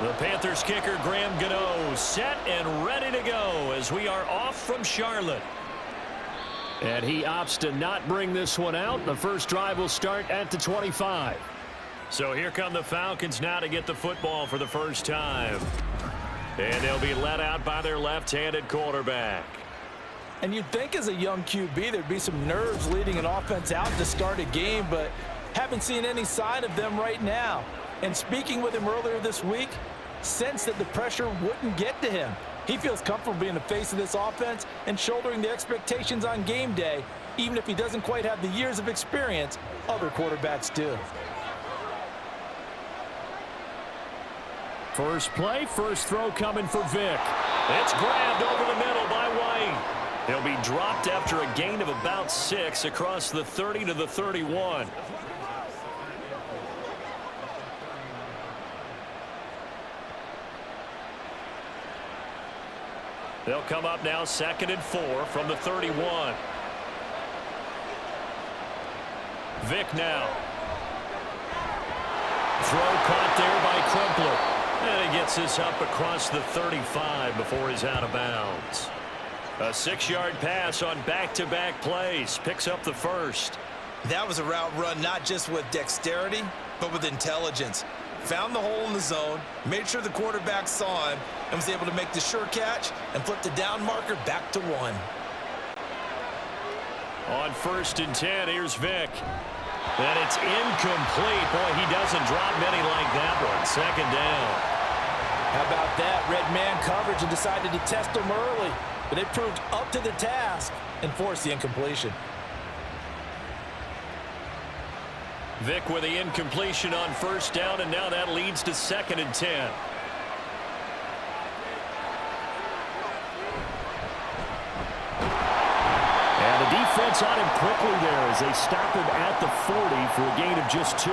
The Panthers kicker Graham Gano set and ready to go as we are off from Charlotte. And he opts to not bring this one out. The first drive will start at the 25. So here come the Falcons now to get the football for the first time. And they'll be led out by their left-handed quarterback. And you'd think as a young QB there'd be some nerves leading an offense out to start a game, but haven't seen any sign of them right now. And speaking with him earlier this week, sensed that the pressure wouldn't get to him. He feels comfortable being the face of this offense and shouldering the expectations on game day, even if he doesn't quite have the years of experience other quarterbacks do. First play, first throw coming for Vic. It's grabbed over the middle by White. He'll be dropped after a gain of about 6 across the 30 to the 31. They'll come up now 2nd and 4 from the 31. Vic now. Throw caught there by Crumpler. And he gets this up across the 35 before he's out of bounds. A 6-yard pass on back-to-back plays. Picks up the first. That was a route run not just with dexterity, but with intelligence. Found the hole in the zone, made sure the quarterback saw him, and was able to make the sure catch and flip the down marker back to 1. On 1st and 10, here's Vic. And it's incomplete. Boy, he doesn't drop many like that one. 2nd down. How about that? Red man coverage and decided to test him early. But they proved up to the task and forced the incompletion. Vic with the incompletion on 1st down, and now that leads to 2nd and 10. And the defense on him quickly there as they stop him at the 40 for a gain of just 2.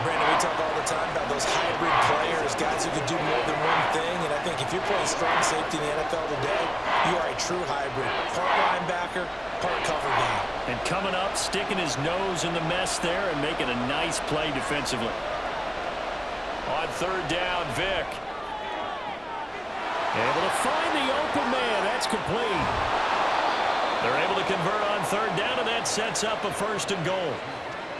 Brandon, we talk all the time about those hybrid players, guys who can do more than one thing, and I think if you're playing strong safety in the NFL today, you are a true hybrid. Part linebacker, part cover guy. And coming up, sticking his nose in the mess there and making a nice play defensively. On 3rd down, Vic. Able to find the open man. That's complete. They're able to convert on 3rd down, and that sets up a 1st and goal.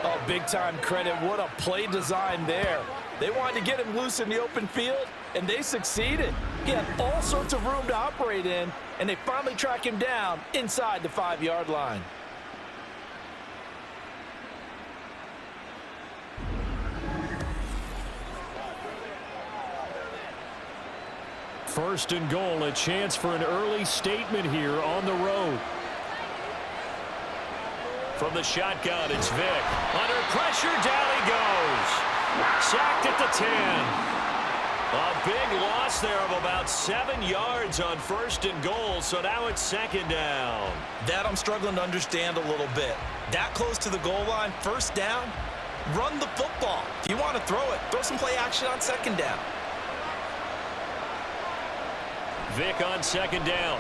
Oh, big-time credit. What a play design there. They wanted to get him loose in the open field, and they succeeded. He had all sorts of room to operate in, and they finally track him down inside the 5-yard line. First and goal, a chance for an early statement here on the road. From the shotgun, it's Vic. Under pressure, down he goes. Sacked at the 10. A big loss there of about 7 yards on 1st and goal, so now it's 2nd down. That I'm struggling to understand a little bit. That close to the goal line, 1st down, run the football. If you want to throw it, throw some play action on 2nd down. Vic on 2nd down.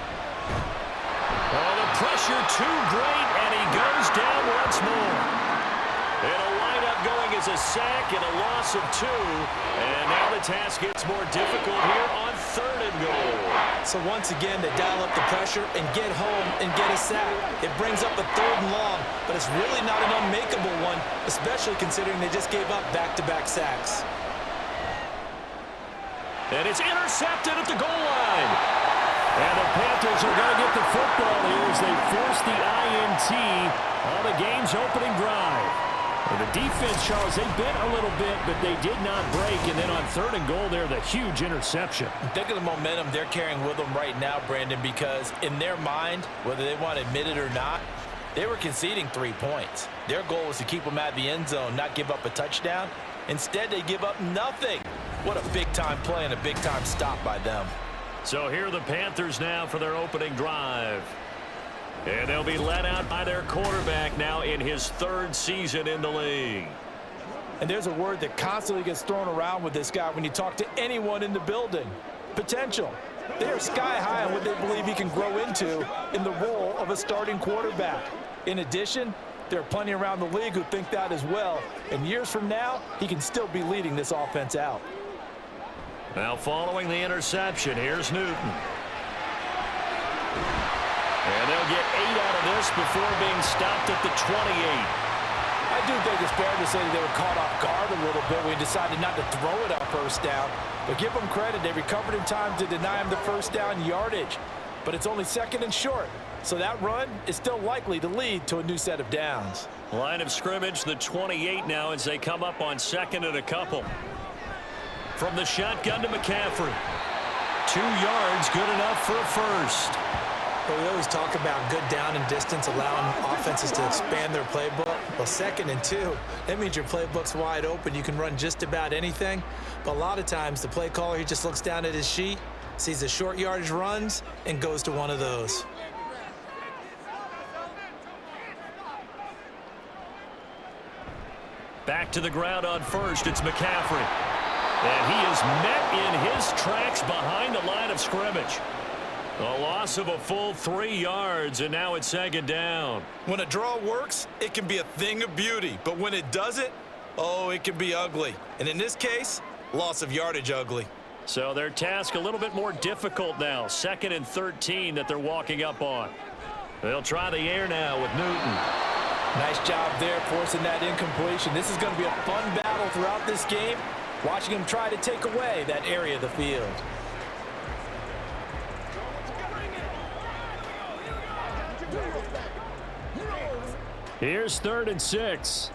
Oh, the pressure too great, and he goes down once more. It'll wind up going as a sack and a loss of 2. And now the task gets more difficult here on 3rd and goal. So once again, they dial up the pressure and get home and get a sack. It brings up a 3rd and long, but it's really not an unmakeable one, especially considering they just gave up back-to-back sacks. And it's intercepted at the goal line. And the Panthers are going to get the football here as they force the INT on the game's opening drive. And the defense, Charles, they bit a little bit, but they did not break. And then on 3rd and goal there, the huge interception. Think of the momentum they're carrying with them right now, Brandon, because in their mind, whether they want to admit it or not, they were conceding 3 points. Their goal was to keep them out of the end zone, not give up a touchdown. Instead, they give up nothing. What a big-time play and a big-time stop by them. So here are the Panthers now for their opening drive. And they'll be led out by their quarterback now in his 3rd season in the league. And there's a word that constantly gets thrown around with this guy when you talk to anyone in the building. Potential. They are sky high on what they believe he can grow into in the role of a starting quarterback. In addition, there are plenty around the league who think that as well. And years from now, he can still be leading this offense out. Now following the interception, here's Newton. And they'll get 8 out of this before being stopped at the 28. I do think it's fair to say they were caught off guard a little bit when we decided not to throw it on first down. But give them credit, they recovered in time to deny him the first down yardage. But it's only 2nd and short, so that run is still likely to lead to a new set of downs. Line of scrimmage, the 28 now as they come up on 2nd and a couple. From the shotgun to McCaffrey. 2 yards, good enough for a first. Well, we always talk about good down and distance, allowing offenses to expand their playbook. Well, 2nd and 2, that means your playbook's wide open. You can run just about anything. But a lot of times, the play caller, he just looks down at his sheet, sees the short yardage runs, and goes to one of those. Back to the ground on first, it's McCaffrey. And he is met in his tracks behind the line of scrimmage. A loss of a full 3 yards, and now it's 2nd down. When a draw works, it can be a thing of beauty. But when it doesn't, oh, it can be ugly. And in this case, loss of yardage ugly. So their task a little bit more difficult now. 2nd and 13 that they're walking up on. They'll try the air now with Newton. Nice job there forcing that incompletion. This is going to be a fun battle throughout this game. Watching him try to take away that area of the field. Here's 3rd and 6.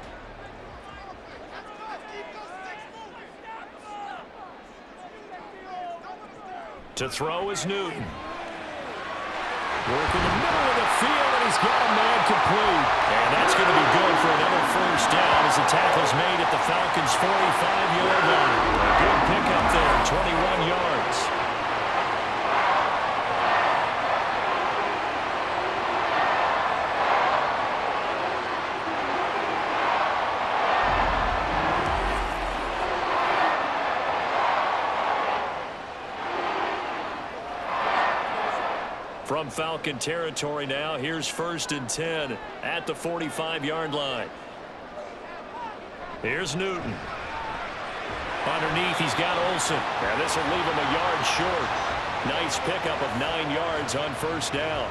To throw is Newton. Work in the middle of the field, and he's got a man complete. And that's going to be good for another first down as the tackle's made at the Falcons' 45-yard line. A good pickup there, 21 yards. From Falcon territory now, here's 1st and 10 at the 45-yard line. Here's Newton. Underneath, he's got Olsen. And this will leave him a yard short. Nice pickup of 9 yards on first down.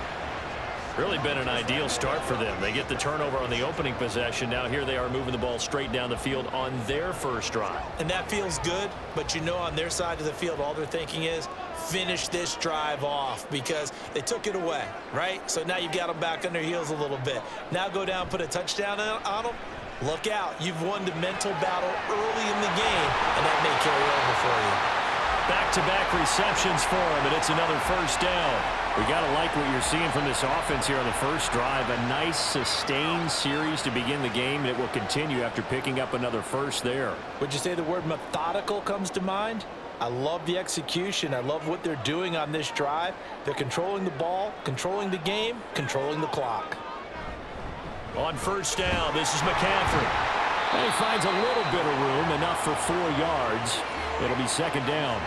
Really been an ideal start for them. They get the turnover on the opening possession. Now here they are moving the ball straight down the field on their first drive. And that feels good, but you know on their side of the field, all they're thinking is finish this drive off because they took it away, right? So now you've got them back on their heels a little bit. Now go down, put a touchdown on them. Look out. You've won the mental battle early in the game, and that may carry over for you. Back-to-back receptions for him, and it's another first down. We got to like what you're seeing from this offense here on the first drive. A nice, sustained series to begin the game, and it will continue after picking up another first there. Would you say the word methodical comes to mind? I love the execution. I love what they're doing on this drive. They're controlling the ball, controlling the game, controlling the clock. On first down, this is McCaffrey. And he finds a little bit of room, enough for 4 yards. It'll be 2nd down.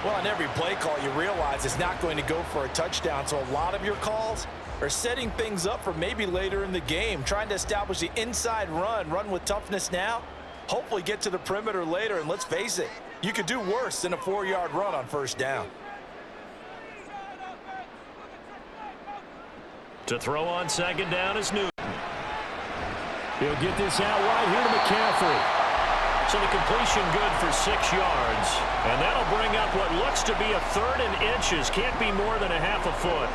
Well, on every play call, you realize it's not going to go for a touchdown, so a lot of your calls are setting things up for maybe later in the game, trying to establish the inside run with toughness now, hopefully get to the perimeter later, and let's face it, you could do worse than a 4-yard run on first down. To throw on 2nd down is Newton. He'll get this out wide here to McCaffrey. So the completion good for 6 yards. And that'll bring up what looks to be a 3rd and inches. Can't be more than a half a foot.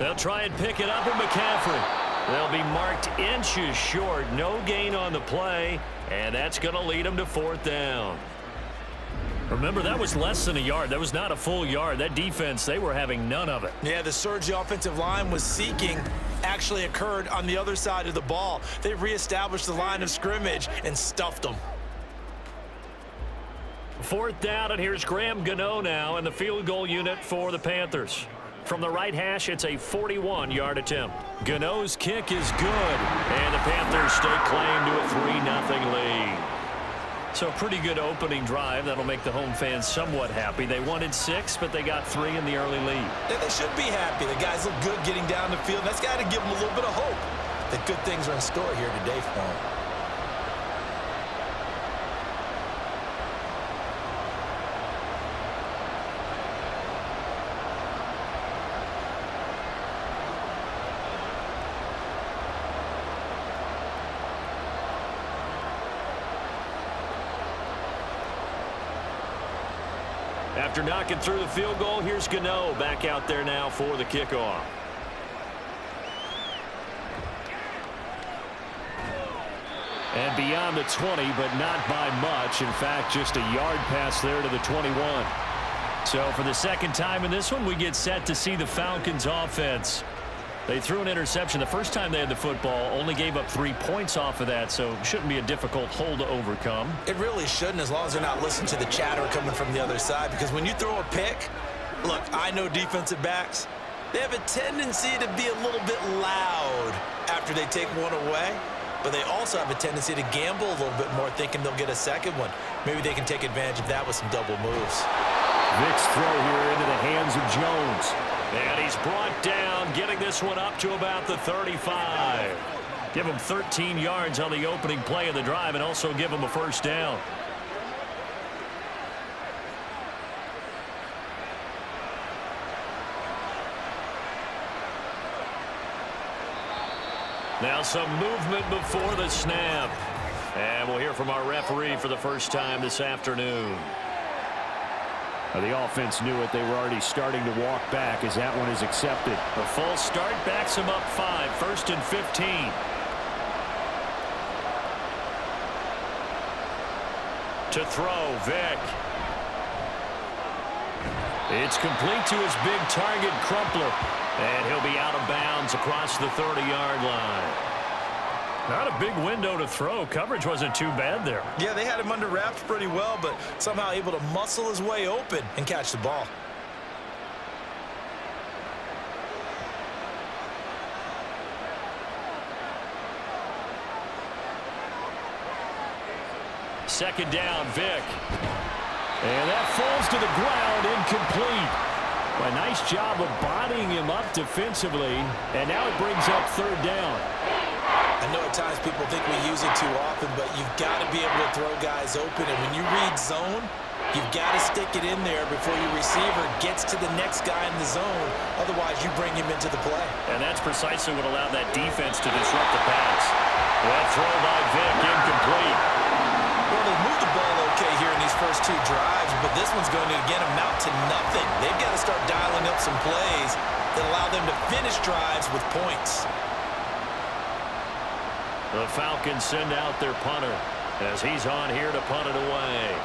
They'll try and pick it up with McCaffrey. They'll be marked inches short. No gain on the play. And that's going to lead them to 4th down. Remember, that was less than a yard. That was not a full yard. That defense, they were having none of it. Yeah, the surge the offensive line was seeking actually occurred on the other side of the ball. They reestablished the line of scrimmage and stuffed them. 4th down, and here's Graham Gano now in the field goal unit for the Panthers. From the right hash, it's a 41-yard attempt. Gano's kick is good, and the Panthers stake claim to a 3-0 lead. So a pretty good opening drive. That'll make the home fans somewhat happy. They wanted 6, but they got 3 in the early lead. And they should be happy. The guys look good getting down the field. That's got to give them a little bit of hope that good things are in store here today for them. After knocking through the field goal, here's Gano back out there now for the kickoff. And beyond the 20, but not by much. In fact, just a yard pass there to the 21. So for the second time in this one, we get set to see the Falcons offense. They threw an interception the first time they had the football, only gave up 3 points off of that, so shouldn't be a difficult hole to overcome. It really shouldn't, as long as they're not listening to the chatter coming from the other side, because when you throw a pick, look, I know defensive backs, they have a tendency to be a little bit loud after they take one away, but they also have a tendency to gamble a little bit more, thinking they'll get a second one. Maybe they can take advantage of that with some double moves. Vic's throw here into the hands of Jones. And he's brought down, getting this one up to about the 35. Give him 13 yards on the opening play of the drive and also give him a first down. Now some movement before the snap. And we'll hear from our referee for the first time this afternoon. The offense knew it. They were already starting to walk back as that one is accepted. A false start backs them up 5. 1st and 15. To throw, Vic. It's complete to his big target, Crumpler. And he'll be out of bounds across the 30-yard line. Not a big window to throw. Coverage wasn't too bad there. Yeah, they had him under wraps pretty well, but somehow able to muscle his way open and catch the ball. Second down, Vic. And that falls to the ground, incomplete. A nice job of bodying him up defensively, and now it brings up 3rd down. I know at times people think we use it too often, but you've got to be able to throw guys open. And when you read zone, you've got to stick it in there before your receiver gets to the next guy in the zone. Otherwise, you bring him into the play. And that's precisely what allowed that defense to disrupt the pass. That throw by Vic, incomplete. Well, they've moved the ball okay here in these first 2 drives, but this one's going to, again, amount to nothing. They've got to start dialing up some plays that allow them to finish drives with points. The Falcons send out their punter as he's on here to punt it away.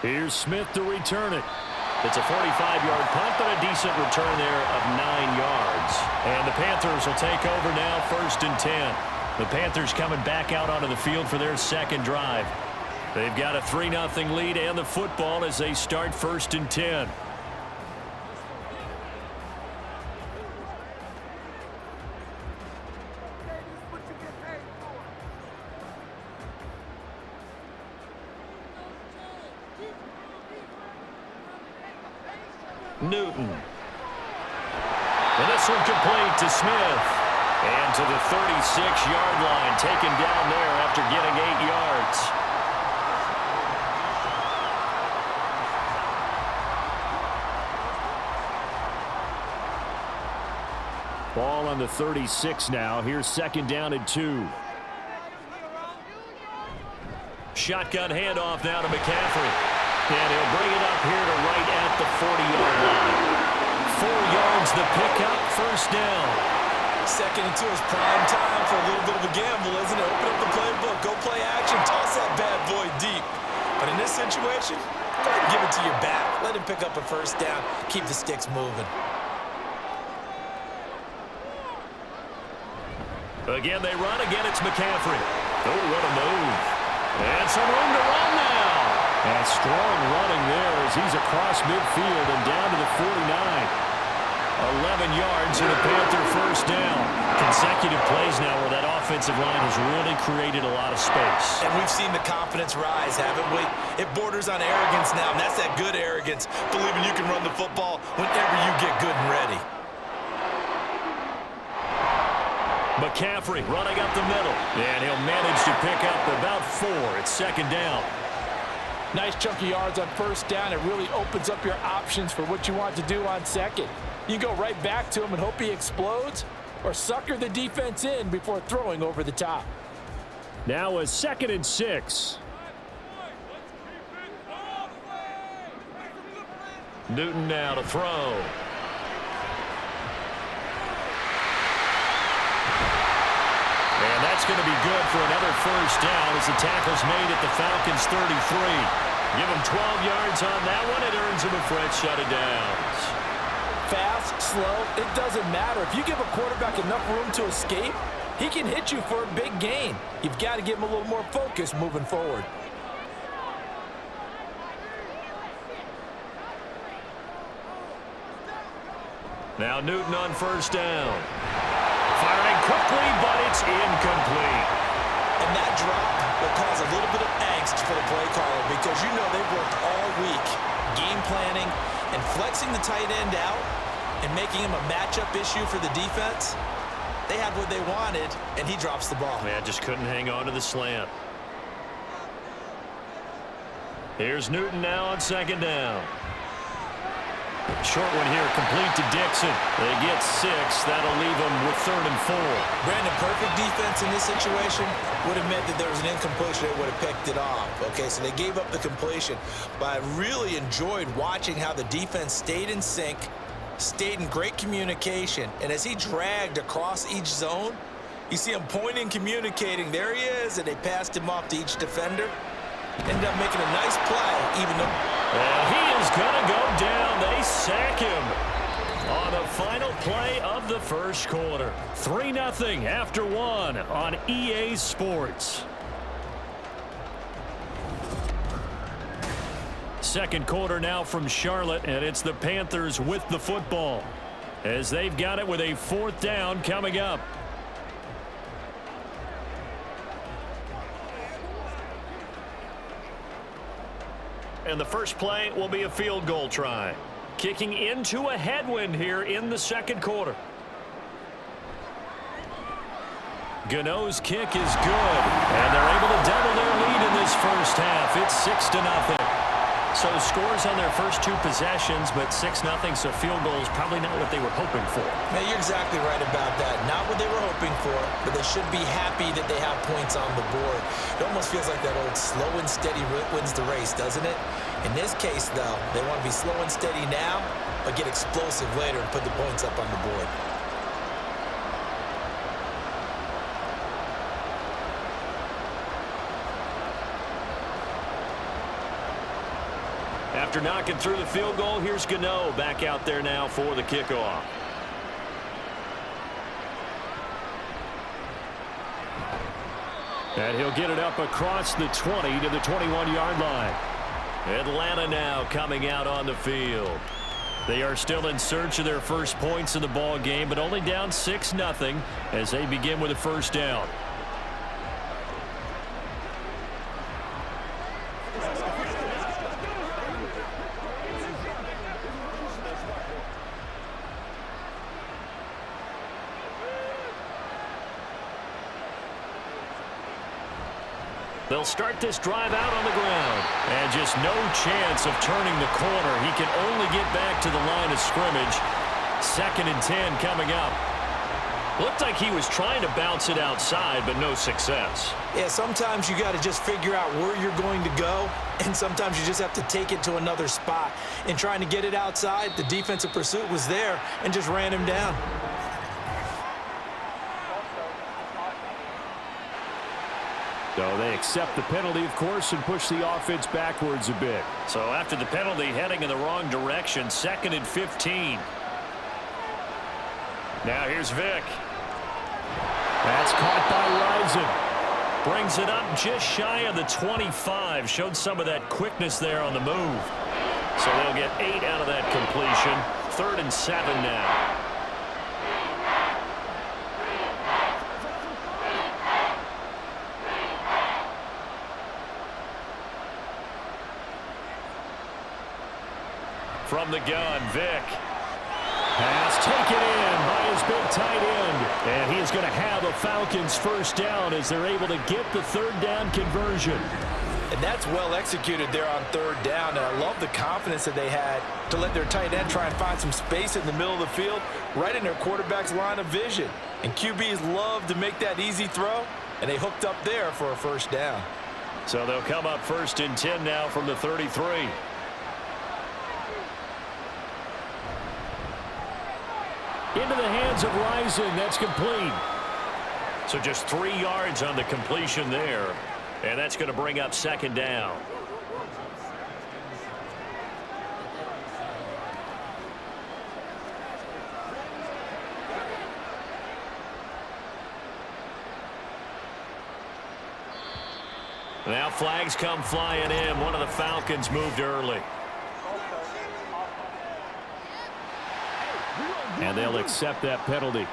Here's Smith to return it. It's a 45-yard punt, but a decent return there of 9 yards. And the Panthers will take over now, 1st and 10. The Panthers coming back out onto the field for their second drive. They've got a 3-0 lead and the football as they start 1st and 10. Newton. And this one complete to Smith. And to the 36-yard line, taken down there after getting 8 yards. Ball on the 36 now. Here's 2nd down and 2. Shotgun handoff now to McCaffrey. And he'll bring it up here to right at the 40-yard line. 4 yards the pickup, 1st down. 2nd and 2 is prime time for a little bit of a gamble, isn't it? Open up the playbook, go play action, toss that bad boy deep. But in this situation, go ahead and give it to your back. Let him pick up a 1st down, keep the sticks moving. Again, they run. Again, it's McCaffrey. Oh, what a move. And some room to run now. And strong running there as he's across midfield and down to the 49. 11 yards and a Panther first down. Consecutive plays now where that offensive line has really created a lot of space. And we've seen the confidence rise, haven't we? It borders on arrogance now, and that's that good arrogance, believing you can run the football whenever you get good and ready. McCaffrey running up the middle, and he'll manage to pick up about 4. It's second down. Nice chunk of yards on first down. It really opens up your options for what you want to do on second. You go right back to him and hope he explodes, or sucker the defense in before throwing over the top. Now a 2nd and 6. Newton now to throw. And that's going to be good for another first down as the tackle's made at the Falcons' 33. Give him 12 yards on that one. It earns him a fresh set of downs. Fast, slow, it doesn't matter. If you give a quarterback enough room to escape, he can hit you for a big gain. You've got to give him a little more focus moving forward. Now Newton on first down. Firing quickly, but it's incomplete. And that drop will cause a little bit of angst for the play caller because you know they've worked all week game planning and flexing the tight end out and making him a matchup issue for the defense. They had what they wanted, and he drops the ball. Man, just couldn't hang on to the slant. Here's Newton now on second down. Short one here, complete to Dixon. They get 6. That'll leave them with 3rd and 4. Brandon, perfect defense in this situation would have meant that there was an incompletion. They would have picked it off. Okay, so they gave up the completion. But I really enjoyed watching how the defense stayed in sync, stayed in great communication. And as he dragged across each zone, you see him pointing, communicating. There he is, and they passed him off to each defender. Ended up making a nice play, even though... And he is going to go down. They sack him on the final play of the first quarter. 3-0 after 1 on EA Sports. Second quarter now from Charlotte, and it's the Panthers with the football as they've got it with a 4th down coming up. And the first play will be a field goal try. Kicking into a headwind here in the second quarter. Gano's kick is good. And they're able to double their lead in this first half. It's 6-0. So scores on their first 2 possessions, but 6-0, so field goal is probably not what they were hoping for. Yeah, you're exactly right about that. Not what they were hoping for, but they should be happy that they have points on the board. It almost feels like that old slow and steady wins the race, doesn't it? In this case, though, they want to be slow and steady now, but get explosive later and put the points up on the board. After knocking through the field goal, here's Gano back out there now for the kickoff. And he'll get it up across the 20 to the 21-yard line. Atlanta now coming out on the field. They are still in search of their first points in the ball game, but only down 6-0 as they begin with a first down. They'll start this drive out on the ground. And just no chance of turning the corner. He can only get back to the line of scrimmage. 2nd and 10 coming up. Looked like he was trying to bounce it outside, but no success. Yeah, sometimes you got to just figure out where you're going to go, and sometimes you just have to take it to another spot. In trying to get it outside, the defensive pursuit was there and just ran him down. So they accept the penalty, of course, and push the offense backwards a bit. So after the penalty, heading in the wrong direction, 2nd and 15. Now here's Vick. That's caught by Risen. Brings it up just shy of the 25. Showed some of that quickness there on the move. So they'll get 8 out of that completion. 3rd and 7 now. From the gun, Vic. Pass taken in by his big tight end. And he is going to have a Falcons first down as they're able to get the 3rd down conversion. And that's well executed there on 3rd down. And I love the confidence that they had to let their tight end try and find some space in the middle of the field, right in their quarterback's line of vision. And QBs love to make that easy throw, and they hooked up there for a first down. So they'll come up 1st and 10 now from the 33. Into the hands of Rising. That's complete. So just 3 yards on the completion there. And that's going to bring up 2nd down. Now flags come flying in. One of the Falcons moved early. And they'll accept that penalty.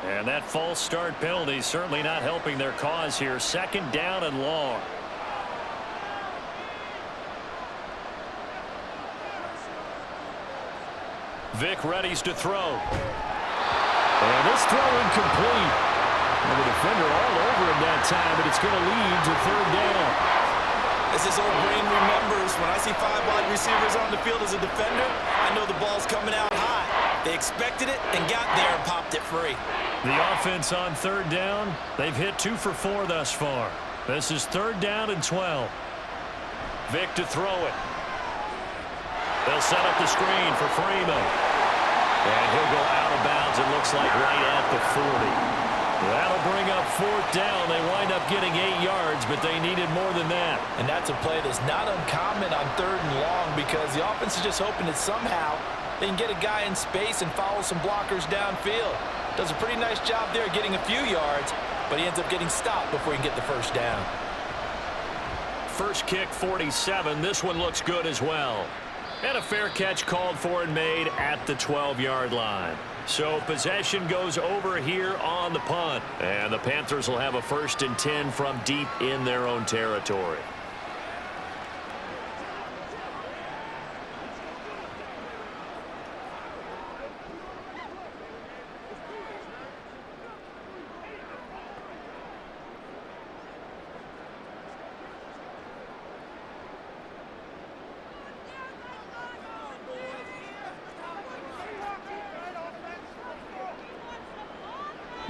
And that false start penalty certainly not helping their cause here. 2nd down and long. Vic readies to throw. And this throw incomplete. And the defender all over him that time, but it's going to lead to 3rd down. As his old brain remembers, when I see 5 wide receivers on the field as a defender, I know the ball's coming out high. They expected it and got there and popped it free. The offense on 3rd down, they've hit 2 for 4 thus far. This is 3rd down and 12. Vic to throw it. They'll set up the screen for Freeman. And he'll go out of bounds, it looks like right at the 40. That'll bring up 4th down. They wind up getting 8 yards, but they needed more than that. And that's a play that's not uncommon on 3rd and long because the offense is just hoping that somehow they can get a guy in space and follow some blockers downfield. Does a pretty nice job there getting a few yards, but he ends up getting stopped before he can get the first down. First kick, 47. This one looks good as well. And a fair catch called for and made at the 12-yard line. So possession goes over here on the punt. And the Panthers will have a 1st and 10 from deep in their own territory.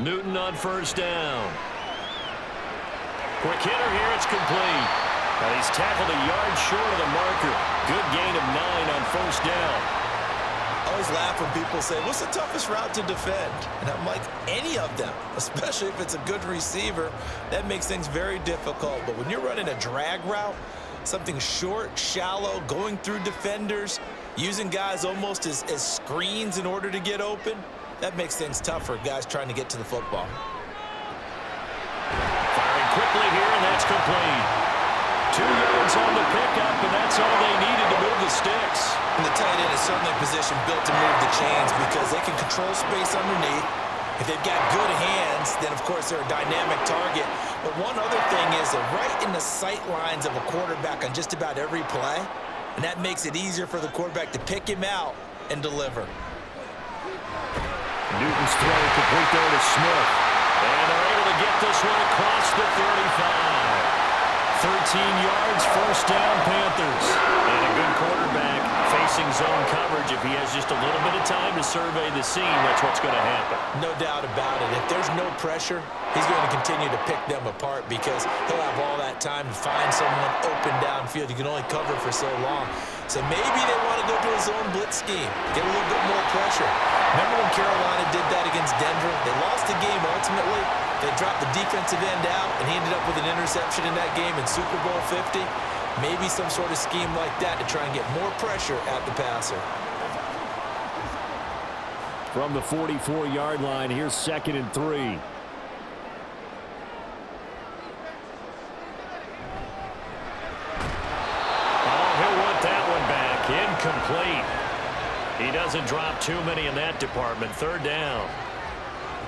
Newton on 1st down. Quick hitter here, it's complete. And he's tackled a yard short of the marker. Good gain of 9 on 1st down. I always laugh when people say, what's the toughest route to defend? And I'm like, any of them, especially if it's a good receiver. That makes things very difficult. But when you're running a drag route, something short, shallow, going through defenders, using guys almost as screens in order to get open, that makes things tough for guys trying to get to the football. Firing quickly here, and that's complete. 2 yards on the pickup, and that's all they needed to move the sticks. And the tight end is certainly a position built to move the chains because they can control space underneath. If they've got good hands, then, of course, they're a dynamic target. But one other thing is they're right in the sight lines of a quarterback on just about every play, and that makes it easier for the quarterback to pick him out and deliver. Newton's throw complete there to Smith. And they're able to get this one across the 35. 13 yards, 1st down, Panthers. And a good quarterback facing zone coverage. If he has just a little bit of time to survey the scene, that's what's going to happen. No doubt about it. If there's no pressure, he's going to continue to pick them apart because he'll have all that time to find someone open downfield. You can only cover for so long. So maybe they want to go to a zone blitz scheme, get a little bit more pressure. Remember when Carolina did that against Denver? They lost the game ultimately. They dropped the defensive end out, and he ended up with an interception in that game in Super Bowl 50. Maybe some sort of scheme like that to try and get more pressure at the passer. From the 44-yard line, here's 2nd and 3. complete. He doesn't drop too many in that department. Third down.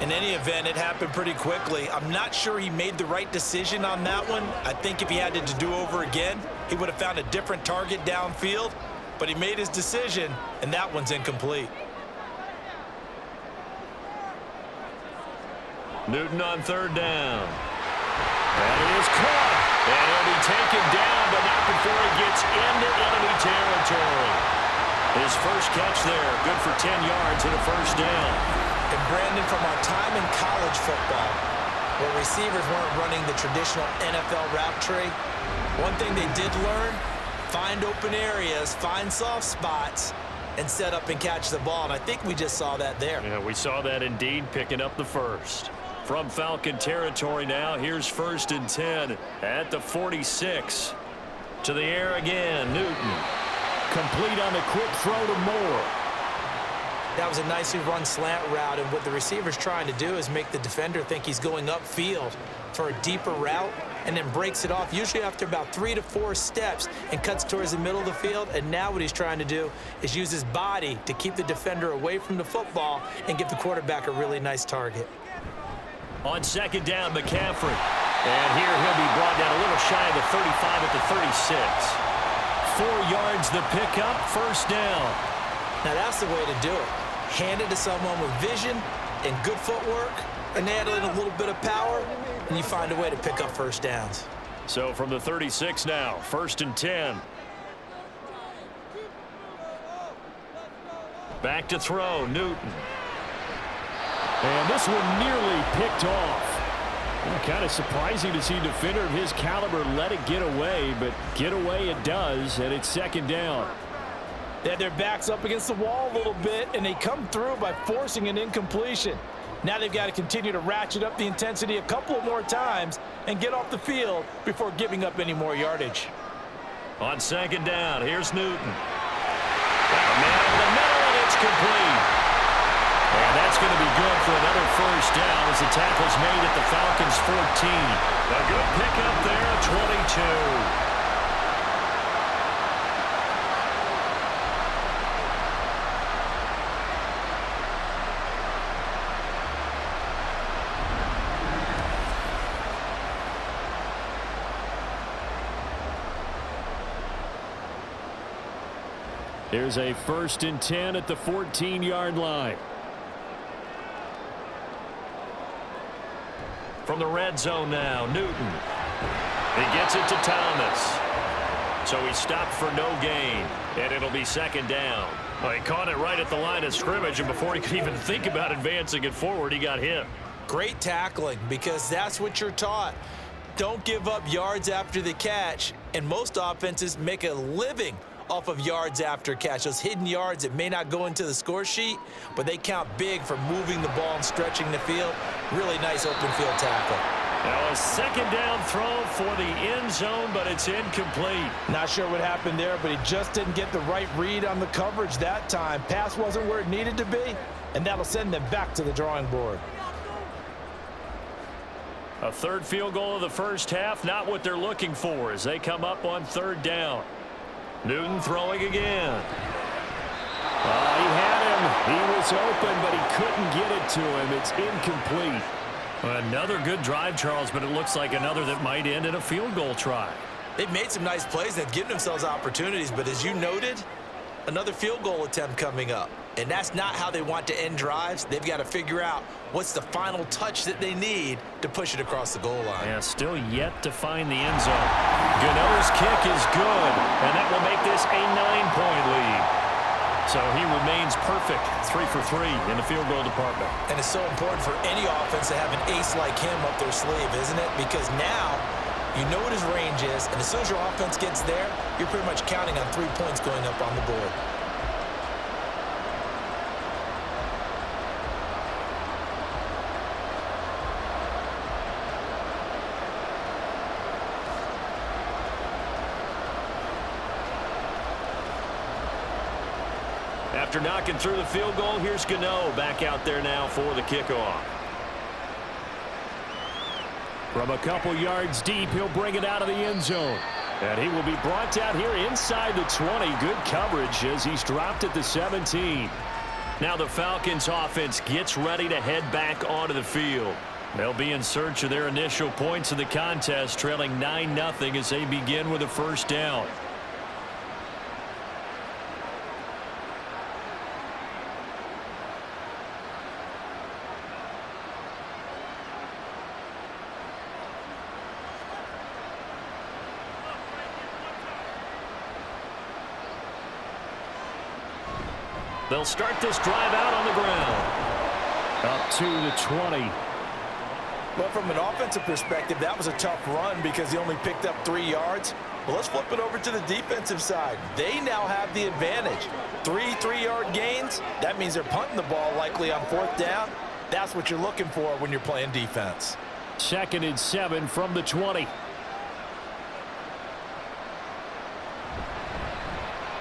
In any event, it happened pretty quickly. I'm not sure he made the right decision on that one. I think if he had it to do over again, he would have found a different target downfield. But he made his decision, and that one's incomplete. Newton on third down. That is caught. And he'll be taken down, but not before he gets into enemy territory. His first catch there, good for 10 yards and a first down. And Brandon, from our time in college football, where receivers weren't running the traditional NFL route tree, one thing they did learn, find open areas, find soft spots, and set up and catch the ball. And I think we just saw that there. Yeah, we saw that indeed, picking up the first. From Falcon territory now, here's 1st and 10 at the 46. To the air again, Newton. Complete on the quick throw to Moore. That was a nicely run slant route, and what the receiver's trying to do is make the defender think he's going upfield for a deeper route, and then breaks it off, usually after about 3 to 4 steps, and cuts towards the middle of the field. And now what he's trying to do is use his body to keep the defender away from the football and give the quarterback a really nice target. On second down, McCaffrey. And here he'll be brought down a little shy of the 35 at the 36. 4 yards the pickup, first down. Now that's the way to do it. Hand it to someone with vision and good footwork, and add in a little bit of power, and you find a way to pick up first downs. So from the 36 now, 1st and 10. Back to throw, Newton. And this one nearly picked off. Well, kind of surprising to see a defender of his caliber let it get away, but get away it does, and it's 2nd down. They had their backs up against the wall a little bit, and they come through by forcing an incompletion. Now they've got to continue to ratchet up the intensity a couple of more times and get off the field before giving up any more yardage. On 2nd down, here's Newton. Man over the middle, and it's complete. And that's going to be good for another first down as the tackle's made at the Falcons' 14. A good pickup there at 22. Here's a 1st and 10 at the 14-yard line. From the red zone now, Newton. He gets it to Thomas. So he stopped for no gain, and it'll be 2nd down. Well, he caught it right at the line of scrimmage, and before he could even think about advancing it forward, he got hit. Great tackling, because that's what you're taught. Don't give up yards after the catch, and most offenses make a living off of yards after catch. Those hidden yards that may not go into the score sheet, but they count big for moving the ball and stretching the field. Really nice open field tackle. Now a 2nd down throw for the end zone, but it's incomplete. Not sure what happened there, but he just didn't get the right read on the coverage that time. Pass wasn't where it needed to be, and that'll send them back to the drawing board. A 3rd field goal of the first half, not what they're looking for as they come up on 3rd down. Newton throwing again. He had him. He was open, but he couldn't get it to him. It's incomplete. Another good drive, Charles, but it looks like another that might end in a field goal try. They've made some nice plays. They've given themselves opportunities, but as you noted, another field goal attempt coming up. And that's not how they want to end drives. They've got to figure out what's the final touch that they need to push it across the goal line. Yeah, still yet to find the end zone. Gano's kick is good, and that will make this a 9-point lead. So he remains perfect, 3 for 3 in the field goal department. And it's so important for any offense to have an ace like him up their sleeve, isn't it? Because now you know what his range is, and as soon as your offense gets there, you're pretty much counting on 3 points going up on the board. After knocking through the field goal, here's Gano back out there now for the kickoff. From a couple yards deep, he'll bring it out of the end zone. And he will be brought down here inside the 20. Good coverage as he's dropped at the 17. Now the Falcons offense gets ready to head back onto the field. They'll be in search of their initial points in the contest, trailing 9-0 as they begin with a first down. They'll start this drive out on the ground. Up to the 20. Well, from an offensive perspective, that was a tough run because he only picked up 3 yards. Well, let's flip it over to the defensive side. They now have the advantage. 3 3-yard gains. That means they're punting the ball likely on 4th down. That's what you're looking for when you're playing defense. 2nd and 7 from the 20.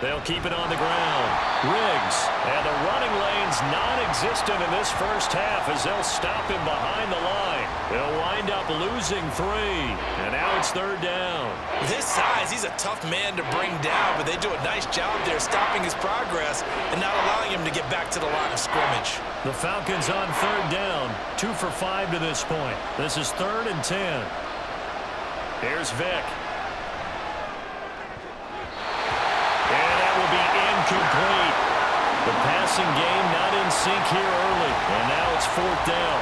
They'll keep it on the ground. Riggs, and the running lane's non-existent in this first half as they'll stop him behind the line. They'll wind up losing 3, and now it's 3rd down. With his size, he's a tough man to bring down, but they do a nice job there stopping his progress and not allowing him to get back to the line of scrimmage. The Falcons on 3rd down, 2 for 5 to this point. This is 3rd and 10. Here's Vick. Incomplete. The passing game not in sync here early, and now it's 4th down.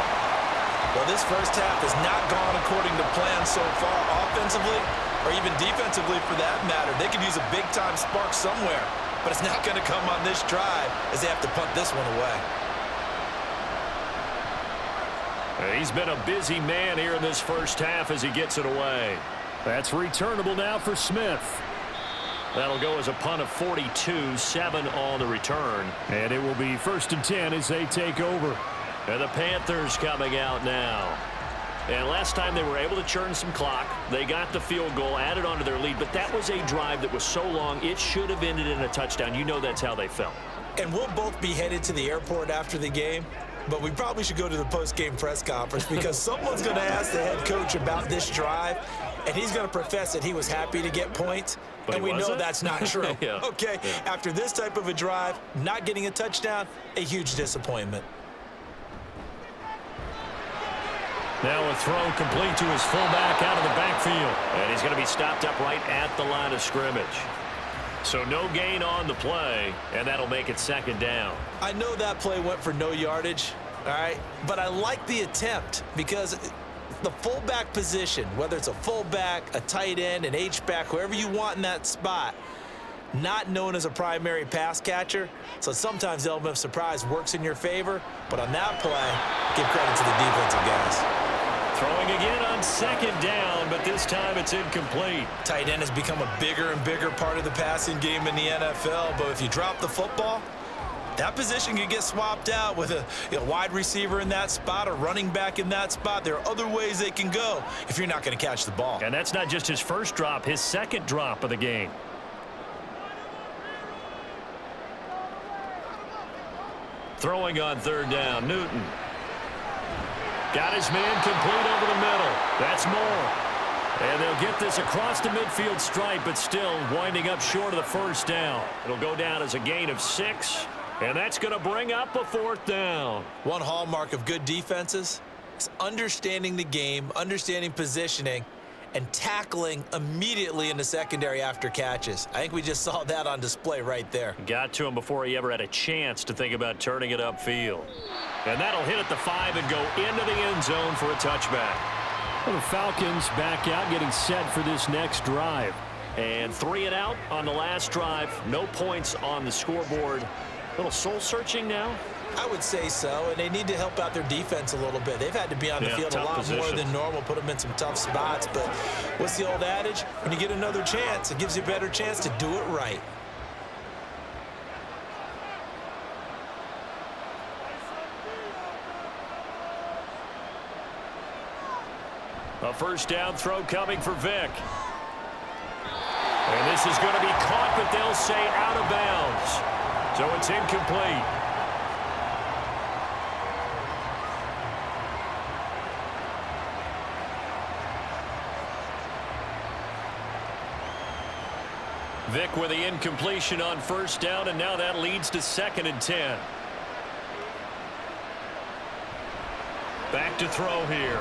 Well, this first half has not gone according to plan so far offensively or even defensively for that matter. They could use a big-time spark somewhere, but it's not going to come on this drive as they have to punt this one away. He's been a busy man here in this first half as he gets it away. That's returnable now for Smith. That'll go as a punt of 42, 7 on the return. And it will be 1st and 10 as they take over. And the Panthers coming out now. And last time they were able to churn some clock. They got the field goal, added onto their lead. But that was a drive that was so long, it should have ended in a touchdown. You know that's how they felt. And we'll both be headed to the airport after the game. But we probably should go to the post-game press conference because someone's going to ask the head coach about this drive. And he's going to profess that he was happy to get points. But and we know that's not true. Yeah. Okay, yeah. After this type of a drive, not getting a touchdown, a huge disappointment. Now a throw complete to his fullback out of the backfield. And he's going to be stopped up right at the line of scrimmage. So no gain on the play, and that'll make it 2nd down. I know that play went for no yardage, all right? But I like the attempt because the fullback position, whether it's a fullback, a tight end, an H-back, whoever you want in that spot, not known as a primary pass catcher. So sometimes the element of surprise works in your favor. But on that play, give credit to the defensive guys. Throwing again on 2nd down, but this time it's incomplete. Tight end has become a bigger and bigger part of the passing game in the NFL. But if you drop the football, that position can get swapped out with a wide receiver in that spot, a running back in that spot. There are other ways they can go if you're not going to catch the ball. And that's not just his first drop, his 2nd drop of the game. Throwing on 3rd down, Newton. Got his man complete over the middle. That's more. And they'll get this across the midfield stripe, but still winding up short of the first down. It'll go down as a gain of 6. And that's going to bring up a 4th down. One hallmark of good defenses is understanding the game, understanding positioning, and tackling immediately in the secondary after catches. I think we just saw that on display right there. Got to him before he ever had a chance to think about turning it upfield. And that'll hit at the 5 and go into the end zone for a touchback. Well, the Falcons back out, getting set for this next drive. And 3 and out on the last drive. No points on the scoreboard. A little soul-searching now? I would say so, and they need to help out their defense a little bit. They've had to be on the field a lot more than normal, put them in some tough spots. But what's the old adage? When you get another chance, it gives you a better chance to do it right. A first down throw coming for Vick. And this is going to be caught, but they'll say out of bounds. So it's incomplete. Vic with the incompletion on first down, and now that leads to 2nd and 10. Back to throw here.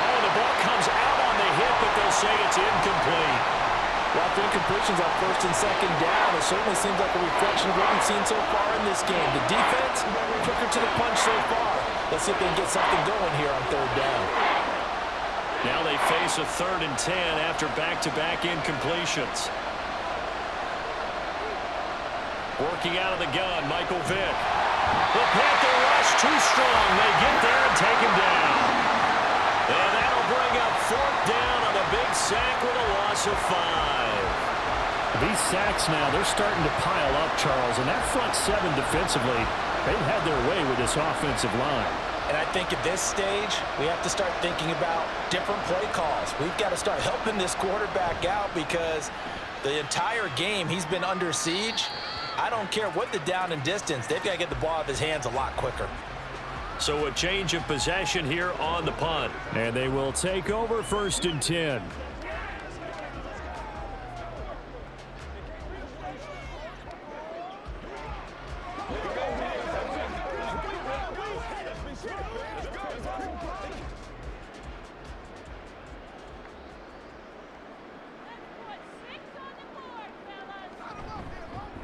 Oh, the ball comes out on the hit, but they'll say it's incomplete. Well, for incompletions on 1st and 2nd down, it certainly seems like a reflection of what we've seen so far in this game. The defense, quicker to the punch so far. Let's see if they can get something going here on 3rd down. Now they face a 3rd and 10 after back-to-back incompletions. Working out of the gun, Michael Vick. The Panther rush too strong. They get there and take him down. And that'll bring up 4th down on a big sack with a loss of 5. These sacks now, they're starting to pile up, Charles. And that front 7 defensively, they've had their way with this offensive line. And I think at this stage, we have to start thinking about different play calls. We've got to start helping this quarterback out because the entire game he's been under siege. I don't care what the down and distance. They've got to get the ball out of his hands a lot quicker. So a change of possession here on the punt. And they will take over 1st and 10.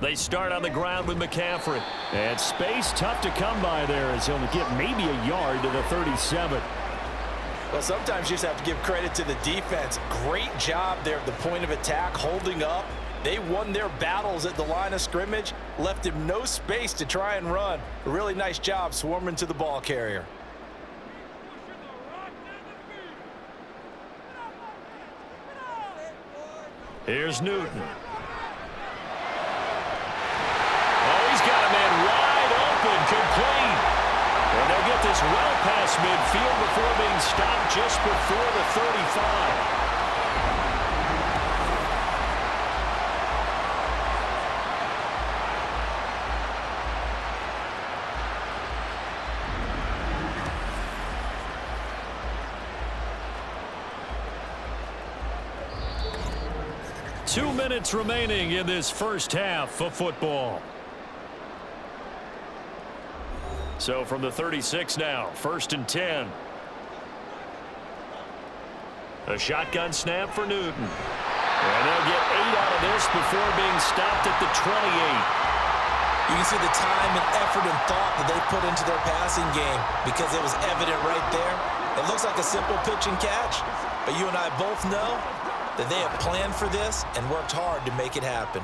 They start on the ground with McCaffrey. And space tough to come by there as he'll get maybe a yard to the 37. Well, sometimes you just have to give credit to the defense. Great job there at the point of attack, holding up. They won their battles at the line of scrimmage, left him no space to try and run. A really nice job swarming to the ball carrier. Here's Newton. Complete. And they'll get this well past midfield before being stopped just before the 35. Two minutes remaining in this first half of football. So from the 36 now, 1st and 10. A shotgun snap for Newton. And they'll get 8 out of this before being stopped at the 28. You can see the time and effort and thought that they put into their passing game because it was evident right there. It looks like a simple pitch and catch, but you and I both know that they have planned for this and worked hard to make it happen.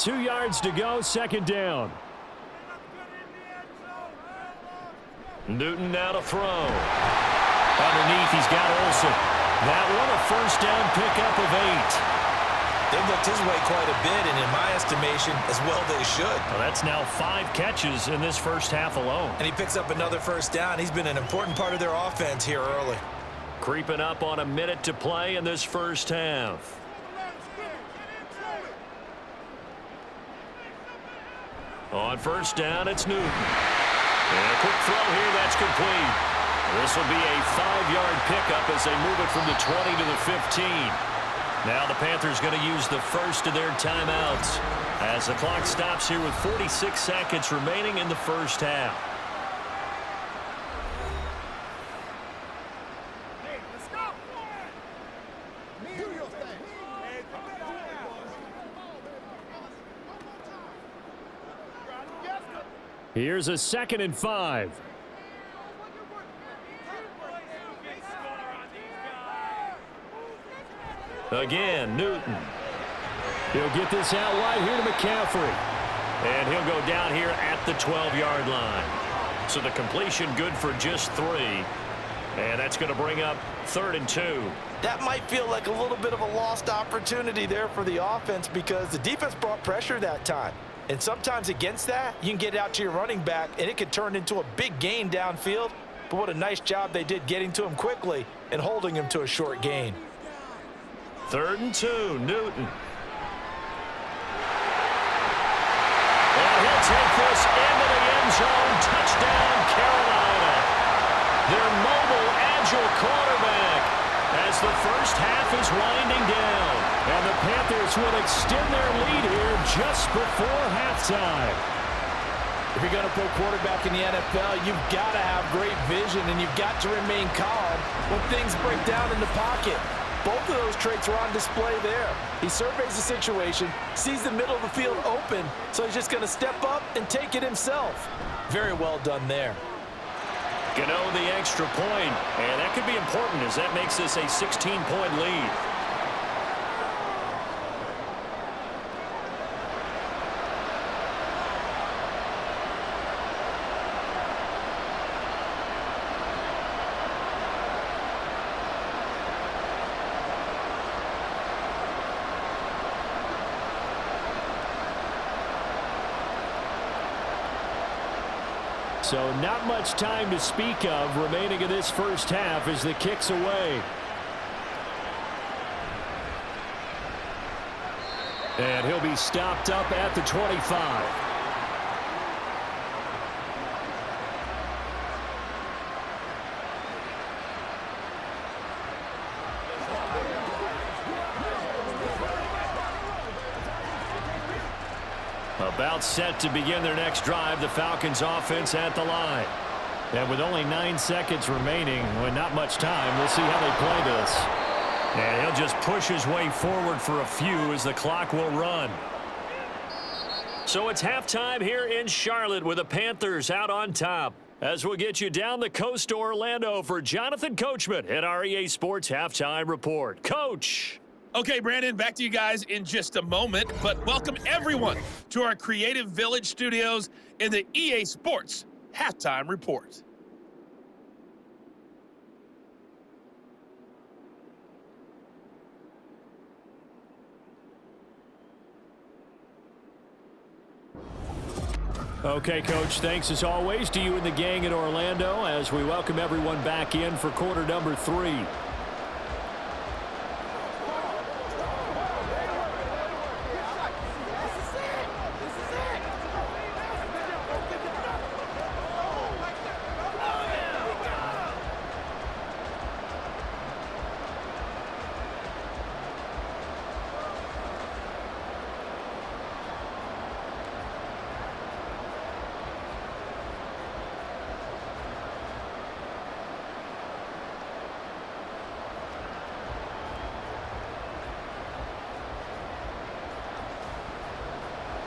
2 yards to go, 2nd down. Newton now to throw. Underneath, he's got Olsen. That one a 1st down pickup of 8. They've looked his way quite a bit, and in my estimation, as well they should. Well, that's now 5 catches in this first half alone. And he picks up another 1st down. He's been an important part of their offense here early. Creeping up on a minute to play in this first half. On 1st down, it's Newton. And a quick throw here, that's complete. This will be a 5-yard pickup as they move it from the 20 to the 15. Now the Panthers going to use the first of their timeouts as the clock stops here with 46 seconds remaining in the first half. Here's a 2nd and 5. Again, Newton. He'll get this out wide here to McCaffrey. And he'll go down here at the 12-yard line. So the completion good for just 3. And that's going to bring up 3rd and 2. That might feel like a little bit of a lost opportunity there for the offense because the defense brought pressure that time. And sometimes against that, you can get out to your running back, and it could turn into a big gain downfield. But what a nice job they did getting to him quickly and holding him to a short gain. 3rd and 2, Newton. And he'll take this into the end zone. Touchdown, Carolina. Their mobile, agile quarterback as the first half is winding down. And the Panthers will extend their lead here just before halftime. If you're going to play quarterback in the NFL, you've got to have great vision, and you've got to remain calm when things break down in the pocket. Both of those traits are on display there. He surveys the situation, sees the middle of the field open, so he's just going to step up and take it himself. Very well done there. Gano the extra point, and that could be important as that makes this a 16-point lead. So not much time to speak of remaining in this first half as the kick's away. And he'll be stopped up at the 25. About set to begin their next drive, the Falcons offense at the line. And with only 9 seconds remaining, with not much time, we'll see how they play this. And he'll just push his way forward for a few as the clock will run. So it's halftime here in Charlotte with the Panthers out on top. As we'll get you down the coast to Orlando for Jonathan Coachman at our EA Sports Halftime Report. Coach! Okay, Brandon, back to you guys in just a moment, but welcome everyone to our Creative Village studios in the EA Sports Halftime Report. Okay, Coach, thanks as always to you and the gang in Orlando as we welcome everyone back in for quarter number 3.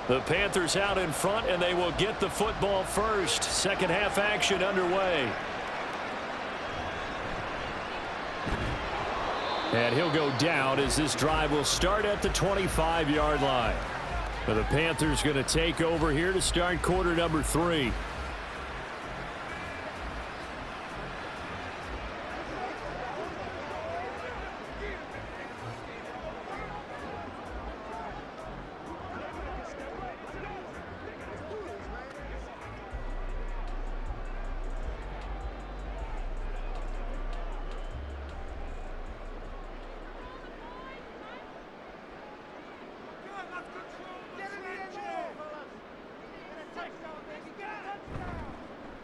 The Panthers out in front, and they will get the football first. Second half action underway. And he'll go down as this drive will start at the 25-yard line. But the Panthers going to take over here to start quarter number 3.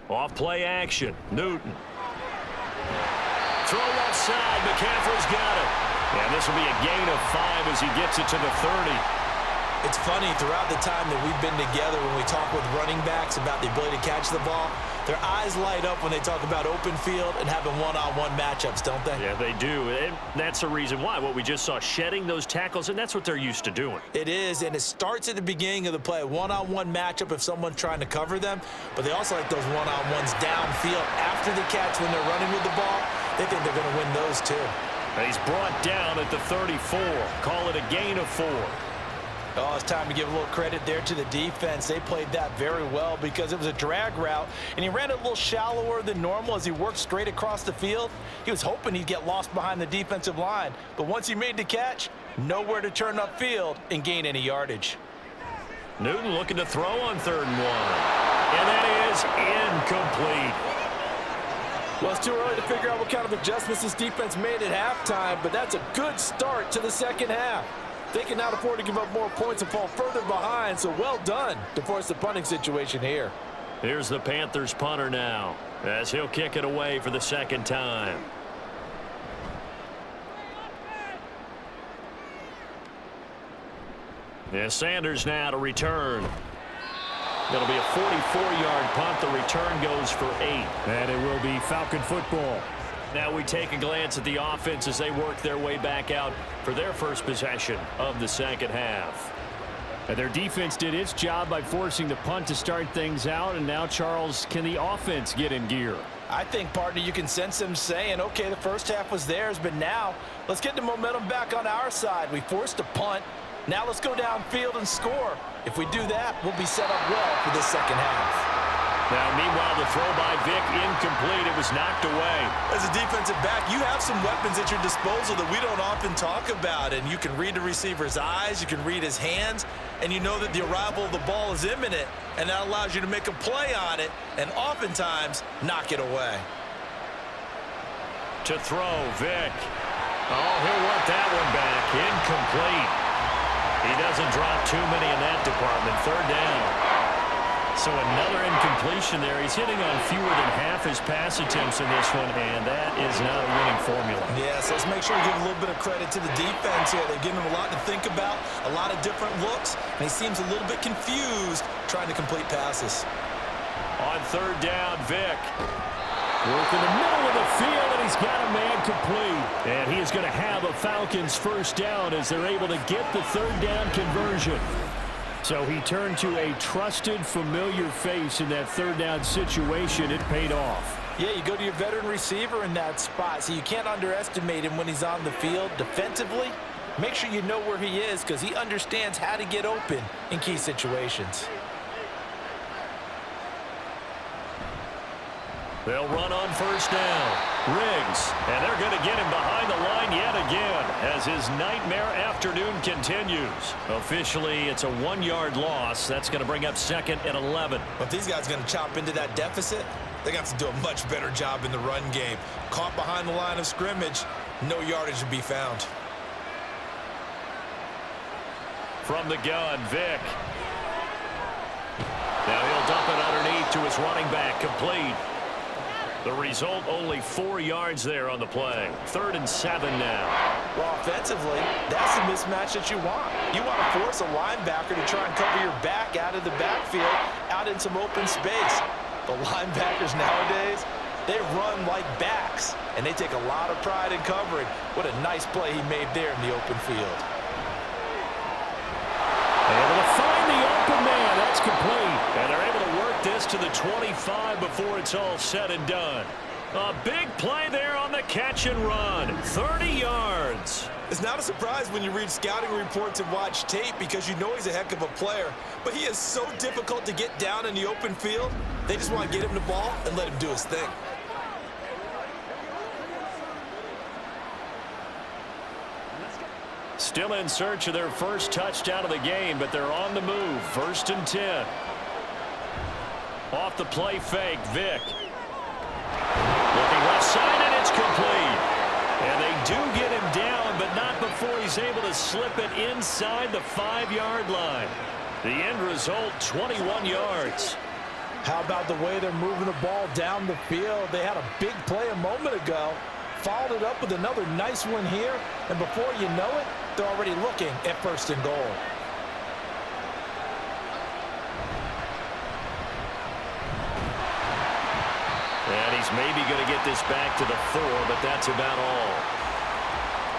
Off play action. Newton. Throw left side. McCaffrey's got it. And this will be a gain of 5 as he gets it to the 30. It's funny, throughout the time that we've been together, when we talk with running backs about the ability to catch the ball, their eyes light up when they talk about open field and having one-on-one matchups, don't they? Yeah, they do. And that's the reason why. What we just saw, shedding those tackles, and that's what they're used to doing. It is, and it starts at the beginning of the play. One-on-one matchup if someone's trying to cover them, but they also like those one-on-ones downfield after the catch when they're running with the ball. They think they're going to win those too. And he's brought down at the 34. Call it a gain of 4. Oh, it's time to give a little credit there to the defense. They played that very well because it was a drag route, and he ran it a little shallower than normal as he worked straight across the field. He was hoping he'd get lost behind the defensive line, but once he made the catch, nowhere to turn upfield and gain any yardage. Newton looking to throw on 3rd and 1. And that is incomplete. Well, it's too early to figure out what kind of adjustments this defense made at halftime, but that's a good start to the second half. They can now afford to give up more points and fall further behind, so well done to force the punting situation here. Here's the Panthers punter now as he'll kick it away for the second time. Yeah, Sanders now to return. It'll be a 44-yard punt. The return goes for 8. And it will be Falcon football. Now we take a glance at the offense as they work their way back out for their first possession of the second half. And their defense did its job by forcing the punt to start things out. And now, Charles, can the offense get in gear? I think, partner, you can sense them saying, okay, the first half was theirs, but now let's get the momentum back on our side. We forced a punt. Now let's go downfield and score. If we do that, we'll be set up well for this second half. Now, meanwhile, the throw by Vic incomplete. It was knocked away. As a defensive back, you have some weapons at your disposal that we don't often talk about. And you can read the receiver's eyes, you can read his hands, and you know that the arrival of the ball is imminent. And that allows you to make a play on it and oftentimes knock it away. To throw, Vic. Oh, he'll want that one back. Incomplete. He doesn't drop too many in that department. Third down. So another incompletion there. He's hitting on fewer than half his pass attempts in this one, and that is not a winning formula. Yes, let's make sure we give a little bit of credit to the defense here. They're giving him a lot to think about, a lot of different looks, and he seems a little bit confused trying to complete passes. On third down, Vic. Work in the middle of the field, and he's got a man complete. And he is going to have a Falcons first down as they're able to get the third down conversion. So he turned to a trusted, familiar face in that third down situation. It paid off. Yeah, you go to your veteran receiver in that spot, so you can't underestimate him when he's on the field defensively. Make sure you know where he is because he understands how to get open in key situations. They'll run on first down. Riggs, and they're going to get him behind the line yet again as his nightmare afternoon continues. Officially, it's a 1-yard loss. That's going to bring up second and 11. But if these guys are going to chop into that deficit, they're going to have to do a much better job in the run game. Caught behind the line of scrimmage, no yardage to be found. From the gun, Vic. Now he'll dump it underneath to his running back, complete. The result, only 4 yards there on the play. 3rd and 7 now. Well, offensively, that's the mismatch that you want. You want to force a linebacker to try and cover your back out of the backfield, out in some open space. The linebackers nowadays, they run like backs, and they take a lot of pride in covering. What a nice play he made there in the open field. Able to find the open man. That's complete. And they're able to work this to the 25 before it's all said and done. A big play there on the catch and run. 30 yards. It's not a surprise when you read scouting reports and watch tape because you know he's a heck of a player. But he is so difficult to get down in the open field. They just want to get him the ball and let him do his thing. Still in search of their first touchdown of the game, but they're on the move. 1st and 10. Off the play fake, Vic. Looking left side, and it's complete. And they do get him down, but not before he's able to slip it inside the 5-yard line. The end result, 21 yards. How about the way they're moving the ball down the field? They had a big play a moment ago. Followed it up with another nice one here, and before you know it, they're already looking at 1st and goal. And he's maybe going to get this back to the 4, but that's about all.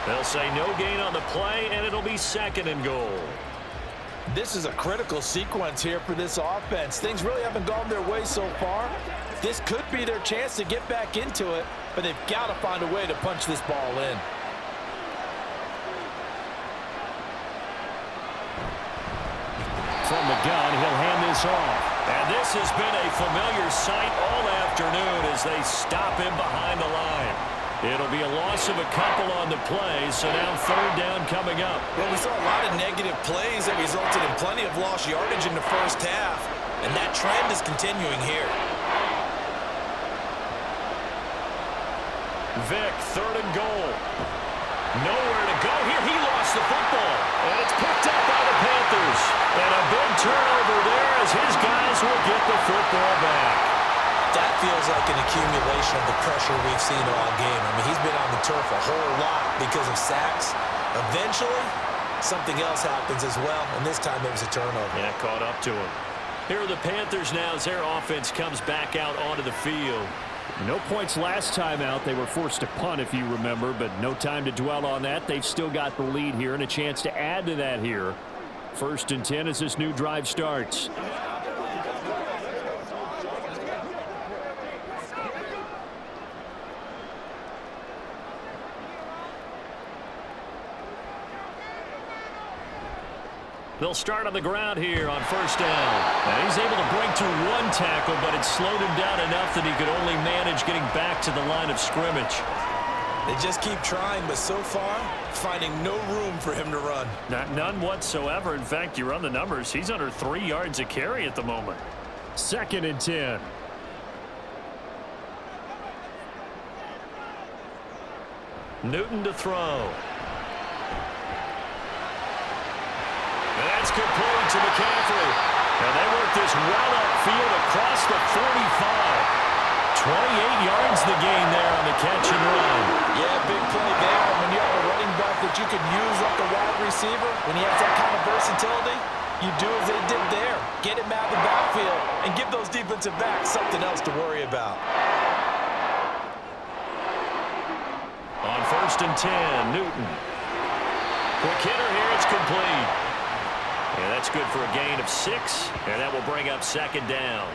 They'll say no gain on the play, and it'll be 2nd and goal. This is a critical sequence here for this offense. Things really haven't gone their way so far. This could be their chance to get back into it, but they've got to find a way to punch this ball in. From the gun, he'll hand this off. And this has been a familiar sight all afternoon as they stop him behind the line. It'll be a loss of a couple on the play, so now 3rd down coming up. Well, we saw a lot of negative plays that resulted in plenty of lost yardage in the first half, and that trend is continuing here. Vic, 3rd and goal. Nowhere to go here. He lost the football, and it's picked up by the Panthers. And a big turnover there as his guys will get the football back. That feels like an accumulation of the pressure we've seen all game. I mean, he's been on the turf a whole lot because of sacks. Eventually, something else happens as well, and this time it was a turnover. Yeah, caught up to him. Here are the Panthers now as their offense comes back out onto the field. No points last time out. They were forced to punt, if you remember, but no time to dwell on that. They've still got the lead here and a chance to add to that here. 1st and 10 as this new drive starts. They'll start on the ground here on 1st down. And he's able to break through one tackle, but it slowed him down enough that he could only manage getting back to the line of scrimmage. They just keep trying, but so far, finding no room for him to run. None whatsoever. In fact, you run the numbers. He's under 3 yards a carry at the moment. 2nd and 10. Newton to throw. That's complete to McCaffrey. And they work this well upfield across the 45. 28 yards the gain there on the catch and run. Yeah, big play there. When you have a running back that you can use like a wide receiver, when he has that kind of versatility, you do as they did there. Get him out of the backfield and give those defensive backs something else to worry about. On 1st and 10, Newton. Quick hitter here, it's complete. And that's good for a gain of 6, and that will bring up 2nd down.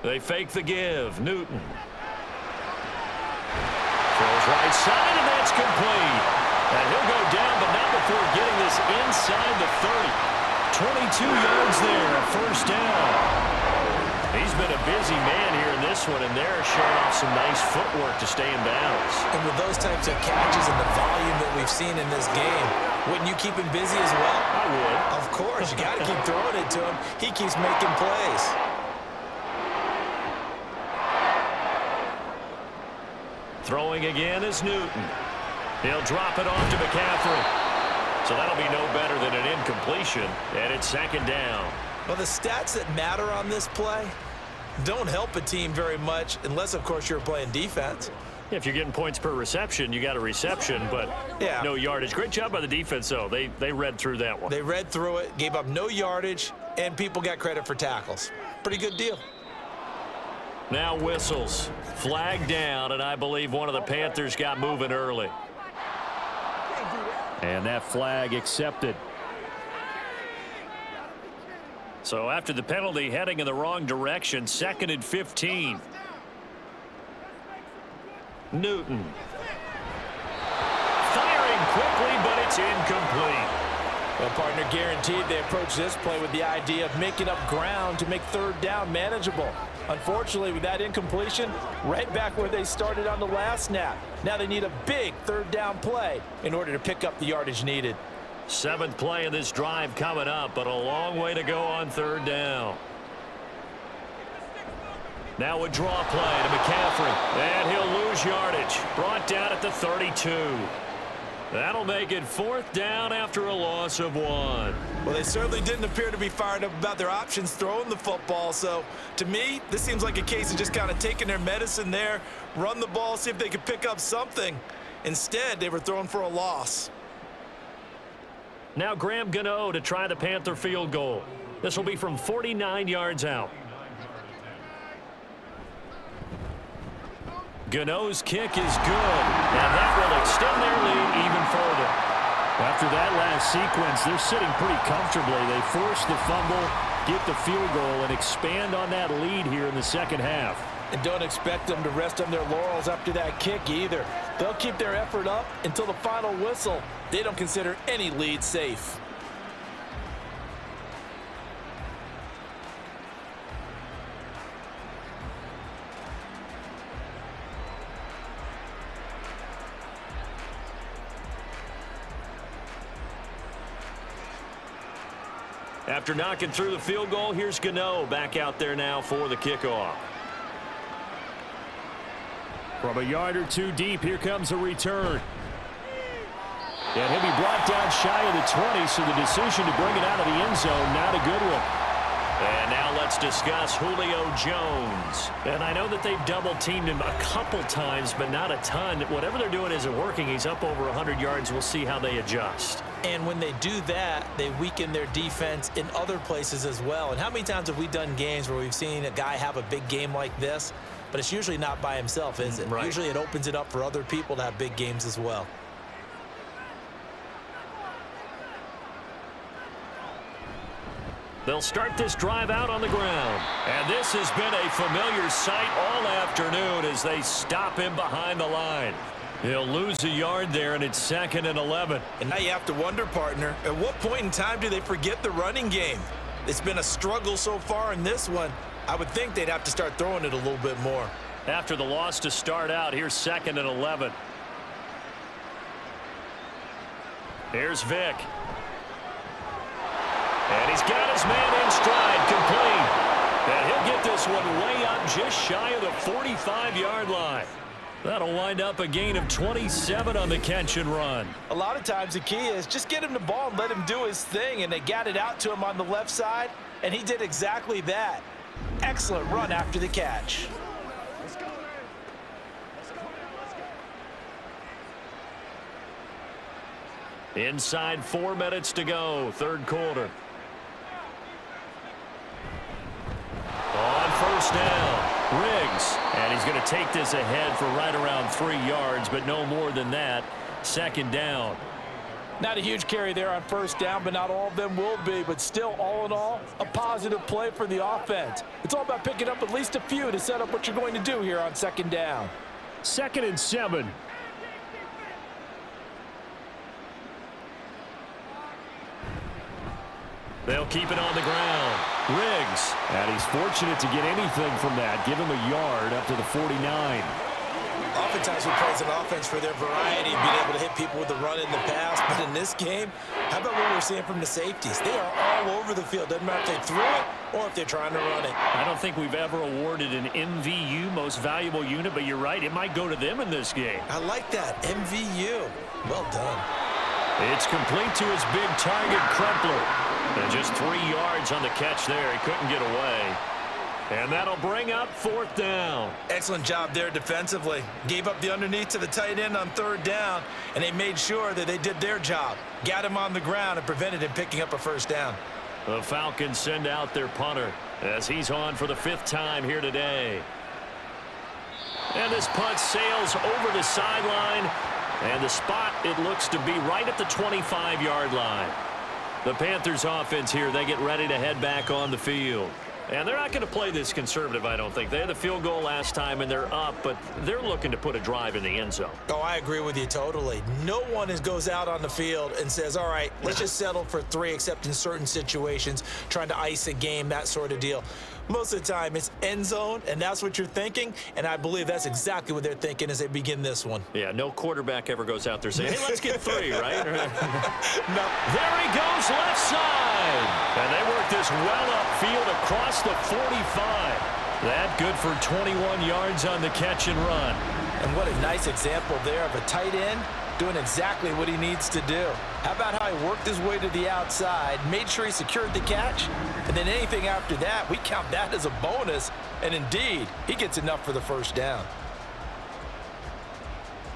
They fake the give. Newton. Throws right side, and that's complete. And he'll go down, but not before getting this inside the 30. 22 yards there at 1st down. He's been a busy man here in this one, and they're showing off some nice footwork to stay in bounds. And with those types of catches and the volume that we've seen in this game, wouldn't you keep him busy as well? I would. Of course. You got to keep throwing it to him. He keeps making plays. Throwing again is Newton. He'll drop it off to McCaffrey. So that'll be no better than an incompletion, and it's 2nd down. Well, the stats that matter on this play don't help a team very much unless, of course, you're playing defense. If you're getting points per reception, you got a reception, but no yardage. Great job by the defense, though. They read through that one. They read through it, gave up no yardage, and people got credit for tackles. Pretty good deal. Now whistles. Flag down, and I believe one of the Panthers got moving early. And that flag accepted. So after the penalty, heading in the wrong direction, 2nd and 15. Newton. Firing quickly, but it's incomplete. Well, partner, guaranteed they approach this play with the idea of making up ground to make 3rd down manageable. Unfortunately, with that incompletion, right back where they started on the last snap. Now they need a big 3rd down play in order to pick up the yardage needed. 7th play of this drive coming up, but a long way to go on 3rd down. Now a draw play to McCaffrey, and he'll lose yardage. Brought down at the 32. That'll make it 4th down after a loss of 1. Well, they certainly didn't appear to be fired up about their options throwing the football. So, to me, this seems like a case of just kind of taking their medicine there, run the ball, see if they could pick up something. Instead, they were throwing for a loss. Now Graham Gano to try the Panther field goal. This will be from 49 yards out. Gano's kick is good, and that will extend their lead even further. After that last sequence, they're sitting pretty comfortably. They force the fumble, get the field goal, and expand on that lead here in the 2nd half. And don't expect them to rest on their laurels after that kick either. They'll keep their effort up until the final whistle. They don't consider any lead safe. After knocking through the field goal, here's Gano back out there now for the kickoff. From a yard or two deep, here comes a return. And he'll be brought down shy of the 20, so the decision to bring it out of the end zone, not a good one. And now let's discuss Julio Jones. And I know that they've double-teamed him a couple times, but not a ton. Whatever they're doing isn't working. He's up over 100 yards. We'll see how they adjust. And when they do that, they weaken their defense in other places as well. And how many times have we done games where we've seen a guy have a big game like this, but it's usually not by himself, is it? Right. Usually it opens it up for other people to have big games as well. They'll start this drive out on the ground. And this has been a familiar sight all afternoon as they stop him behind the line. He'll lose a yard there, and it's 2nd and 11. And now you have to wonder, partner, at what point in time do they forget the running game? It's been a struggle so far in this one. I would think they'd have to start throwing it a little bit more. After the loss to start out, here's 2nd and 11. Here's Vick. And he's got his man in stride, complete. And he'll get this one way up just shy of the 45-yard line. That'll wind up a gain of 27 on the catch and run. A lot of times the key is just get him the ball and let him do his thing, and they got it out to him on the left side, and he did exactly that. Excellent run after the catch. Inside 4 minutes to go, third quarter. On first down, Riggs. And he's going to take this ahead for right around 3 yards, but no more than that. 2nd down. Not a huge carry there on first down, but not all of them will be. But still, all in all, a positive play for the offense. It's all about picking up at least a few to set up what you're going to do here on 2nd down. 2nd and 7. They'll keep it on the ground. Riggs. And he's fortunate to get anything from that. Give him a yard up to the 49. Oftentimes we praise an offense for their variety and being able to hit people with the run in the pass. But in this game, how about what we're seeing from the safeties? They are all over the field. Doesn't matter if they threw it or if they're trying to run it. I don't think we've ever awarded an MVU, most valuable unit, but you're right. It might go to them in this game. I like that. MVU. Well done. It's complete to his big target, Crumpler. And just 3 yards on the catch there. He couldn't get away. And that'll bring up 4th down. Excellent job there defensively. Gave up the underneath to the tight end on 3rd down, and they made sure that they did their job. Got him on the ground and prevented him picking up a 1st down. The Falcons send out their punter as he's on for the 5th time here today. And this punt sails over the sideline. And the spot, it looks to be right at the 25-yard line. The Panthers offense here, they get ready to head back on the field. And they're not going to play this conservative, I don't think. They had the field goal last time, and they're up, but they're looking to put a drive in the end zone. Oh, I agree with you totally. No one goes out on the field and says, all right, let's just settle for 3, except in certain situations, trying to ice a game, that sort of deal. Most of the time, it's end zone, and that's what you're thinking, and I believe that's exactly what they're thinking as they begin this one. Yeah, no quarterback ever goes out there saying, hey, let's get 3, right? No. There he goes, left side. And they work this well upfield across the 45. That good for 21 yards on the catch and run. And what a nice example there of a tight end doing exactly what he needs to do. How about how he worked his way to the outside, made sure he secured the catch, and then anything after that, we count that as a bonus. And indeed, he gets enough for the 1st down.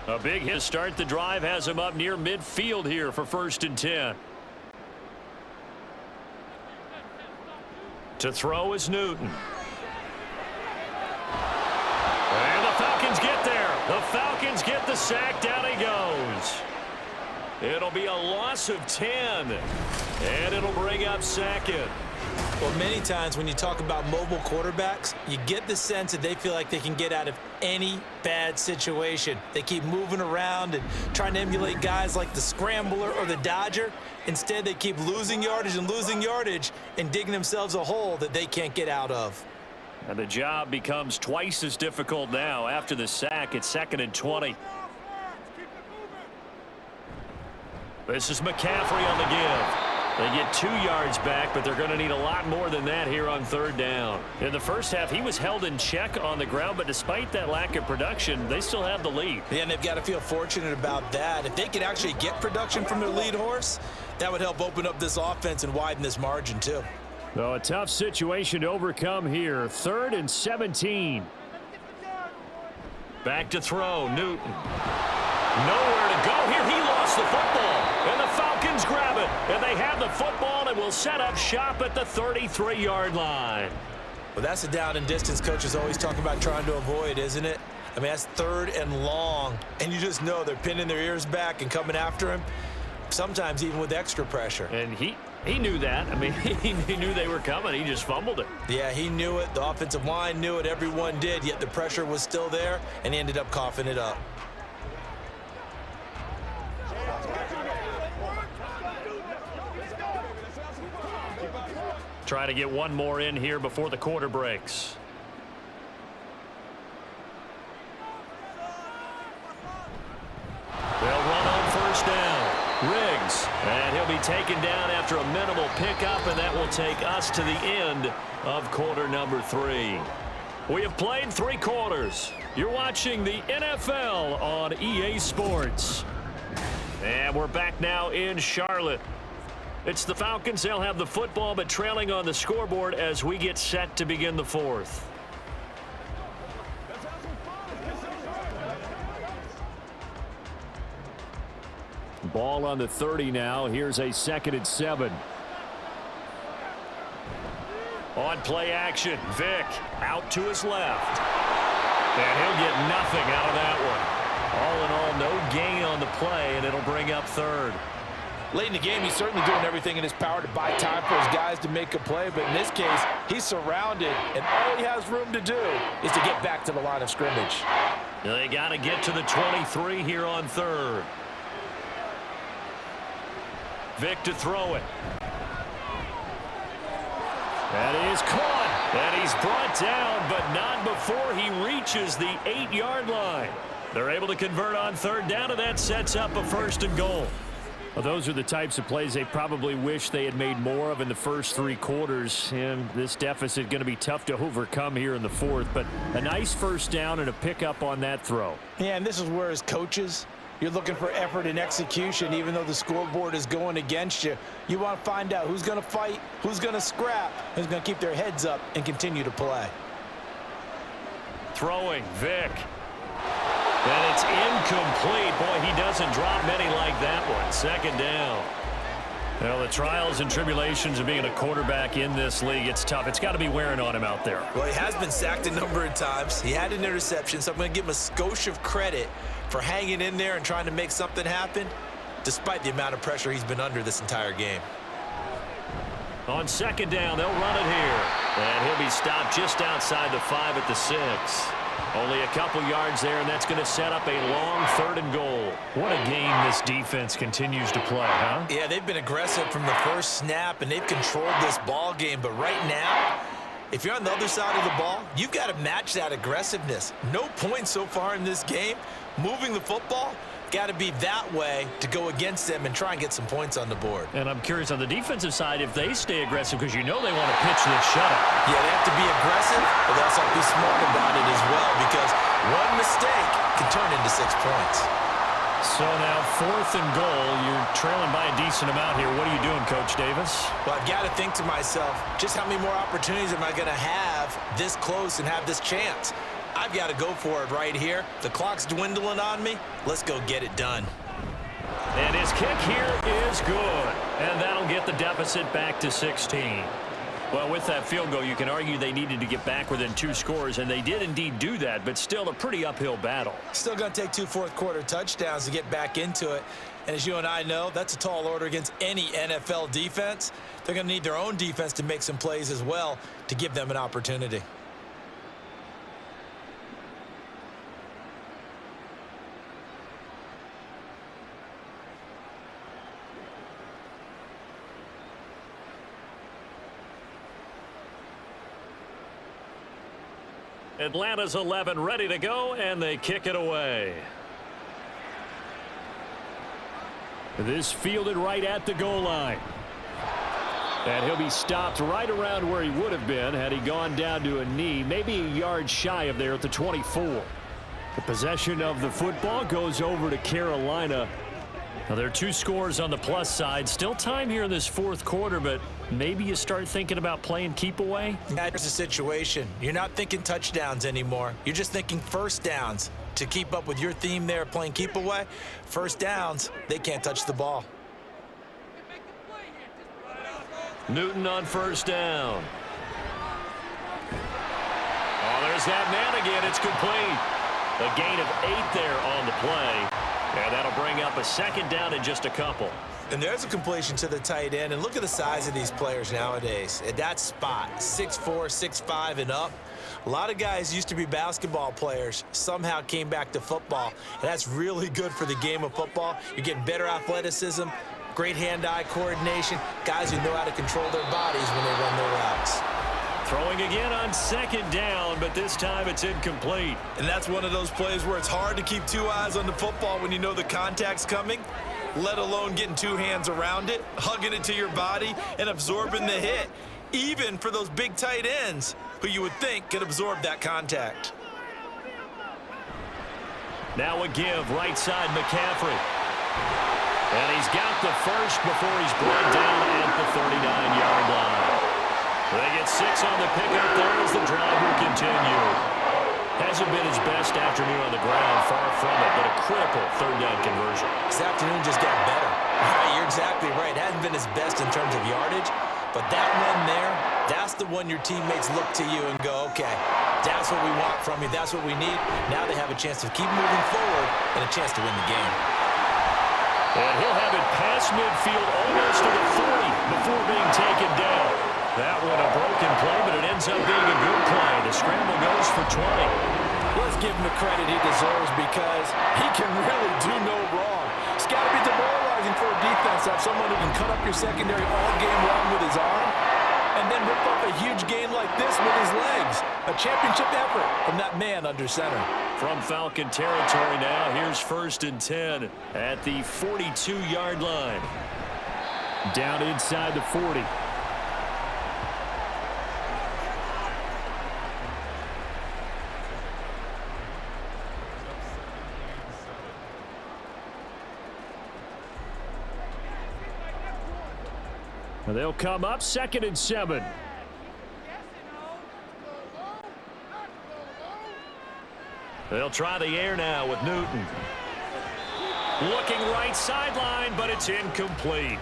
A big hit to start the drive has him up near midfield here for 1st and 10. To throw is Newton. And the Falcons get there. The Falcons get the sack. Down he goes. It'll be a loss of 10. And it'll bring up 2nd. Well, many times when you talk about mobile quarterbacks, you get the sense that they feel like they can get out of any bad situation. They keep moving around and trying to emulate guys like the Scrambler or the Dodger. Instead, they keep losing yardage and digging themselves a hole that they can't get out of. And the job becomes twice as difficult now after the sack. It's 2nd and 20. This is McCaffrey on the give. They get 2 yards back, but they're going to need a lot more than that here on third down. In the first half, he was held in check on the ground, but despite that lack of production, they still have the lead. Yeah, and they've got to feel fortunate about that. If they could actually get production from their lead horse, that would help open up this offense and widen this margin too. So a tough situation to overcome here. 3rd and 17. Back to throw, Newton. Nowhere to go here. He lost the football, and the Falcons grab it. And they have the football and will set up shop at the 33-yard line. Well, that's the down and distance coaches always talk about trying to avoid, isn't it? I mean, that's 3rd and long, and you just know they're pinning their ears back and coming after him, sometimes even with extra pressure. And he knew that. I mean, he knew they were coming. He just fumbled it. Yeah, he knew it. The offensive line knew it. Everyone did, yet the pressure was still there, and he ended up coughing it up. Try to get one more in here before the quarter breaks. They'll run on first down. Riggs, and he'll be taken down after a minimal pickup, and that will take us to the end of quarter number 3. We have played 3 quarters. You're watching the NFL on EA Sports. And we're back now in Charlotte. It's the Falcons. They'll have the football, but trailing on the scoreboard as we get set to begin the 4th. Ball on the 30 now. Here's a 2nd and 7. On play action, Vick out to his left. And he'll get nothing out of that one. All in all, no gain on the play, and it'll bring up 3rd. Late in the game, he's certainly doing everything in his power to buy time for his guys to make a play, but in this case, he's surrounded, and all he has room to do is to get back to the line of scrimmage. They got to get to the 23 here on 3rd. Vick to throw it. That is caught. And he's brought down, but not before he reaches the 8-yard line. They're able to convert on 3rd down, and that sets up a 1st and goal. Well, those are the types of plays they probably wish they had made more of in the first 3 quarters. And this deficit going to be tough to overcome here in the 4th. But a nice 1st down and a pickup on that throw. Yeah, and this is where as coaches, you're looking for effort and execution, even though the scoreboard is going against you. You want to find out who's going to fight, who's going to scrap, who's going to keep their heads up and continue to play. Throwing, Vick. And it's incomplete. Boy, he doesn't drop many like that one. 2nd down. Well, the trials and tribulations of being a quarterback in this league, it's tough. It's got to be wearing on him out there. Well, he has been sacked a number of times. He had an interception, so I'm going to give him a skosh of credit for hanging in there and trying to make something happen, despite the amount of pressure he's been under this entire game. On 2nd down, they'll run it here. And he'll be stopped just outside the 5 at the 6. Only a couple yards there, and that's going to set up a long 3rd and goal. What a game this defense continues to play, huh? Yeah, they've been aggressive from the first snap, and they've controlled this ball game. But right now, if you're on the other side of the ball, you've got to match that aggressiveness. No points so far in this game. Moving the football, got to be that way to go against them and try and get some points on the board. And I'm curious on the defensive side if they stay aggressive, because you know they want to pitch this shutout. Yeah, they have to be aggressive, but they also have to be smart about it as well, because one mistake can turn into 6 points. So now 4th and goal. You're trailing by a decent amount here. What are you doing, Coach Davis? Well, I've got to think to myself, just how many more opportunities am I going to have this close and have this chance? I've got to go for it right here. The clock's dwindling on me. Let's go get it done. And his kick here is good. And that'll get the deficit back to 16. Well, with that field goal, you can argue they needed to get back within 2 scores, and they did indeed do that, but still a pretty uphill battle. Still going to take 2 fourth-quarter touchdowns to get back into it. And as you and I know, that's a tall order against any NFL defense. They're going to need their own defense to make some plays as well to give them an opportunity. Atlanta's 11 ready to go, and they kick it away. This fielded right at the goal line. And he'll be stopped right around where he would have been had he gone down to a knee, maybe a yard shy of there at the 24. The possession of the football goes over to Carolina. Now, there are 2 scores on the plus side. Still time here in this fourth quarter, but maybe you start thinking about playing keep away. Here's the situation. You're not thinking touchdowns anymore. You're just thinking first downs. To keep up with your theme there, playing keep away, first downs, they can't touch the ball. Newton on first down. Oh, there's that man again. It's complete. A gain of 8 there on the play. And that'll bring up a second down in just a couple. And there's a completion to the tight end. And look at the size of these players nowadays. At that spot, 6'4", 6'5", and up. A lot of guys used to be basketball players, somehow came back to football. And that's really good for the game of football. You're getting better athleticism, great hand-eye coordination, guys who know how to control their bodies when they run their routes. Throwing again on second down, but this time it's incomplete. And that's one of those plays where it's hard to keep 2 eyes on the football when you know the contact's coming, let alone getting 2 hands around it, hugging it to your body, and absorbing the hit, even for those big tight ends who you would think could absorb that contact. Now a give, right side McCaffrey. And he's got the first before he's brought down at the 39-yard line. They get 6 on the pickup there as the drive will continue. Hasn't been his best afternoon on the ground, far from it, but a critical third down conversion. This afternoon just got better. You're exactly right. Hasn't been his best in terms of yardage, but that one there, that's the one your teammates look to you and go, okay, that's what we want from you, that's what we need. Now they have a chance to keep moving forward and a chance to win the game. And he'll have it past midfield almost to the 40 before being taken down. That one a broken play, but it ends up being a good play. The scramble goes for 20. Let's give him the credit he deserves because he can really do no wrong. It's got to be demoralizing for a defense to have someone who can cut up your secondary all game long with his arm and then rip up a huge gain like this with his legs. A championship effort from that man under center. From Falcon territory now, here's 1st and 10 at the 42-yard line. Down inside the 40. They'll come up 2nd and 7. They'll try the air now with Newton. Looking right sideline, but it's incomplete.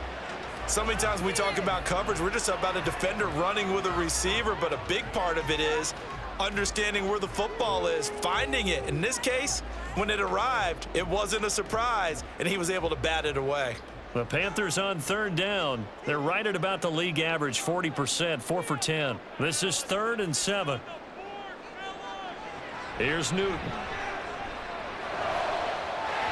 So many times we talk about coverage, we're just about a defender running with a receiver, but a big part of it is understanding where the football is, finding it. In this case, when it arrived, it wasn't a surprise, and he was able to bat it away. The Panthers on 3rd down. They're right at about the league average, 40%, 4 for 10. This is 3rd and 7. Here's Newton.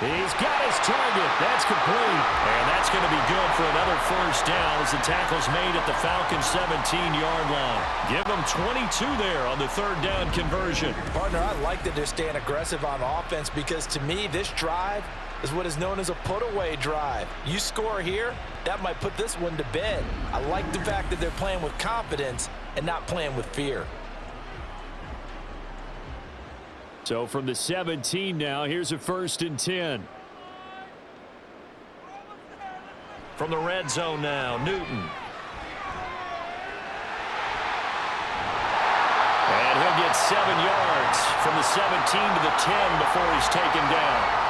He's got his target. That's complete. And that's going to be good for another first down as the tackle's made at the Falcons' 17-yard line. Give them 22 there on the 3rd down conversion. Partner, I like that they're staying aggressive on offense because to me, this drive is what is known as a put-away drive. You score here, that might put this one to bed. I like the fact that they're playing with confidence and not playing with fear. So from the 17 now, here's a 1st and 10. From the red zone now, Newton. And he'll get 7 yards from the 17 to the 10 before he's taken down.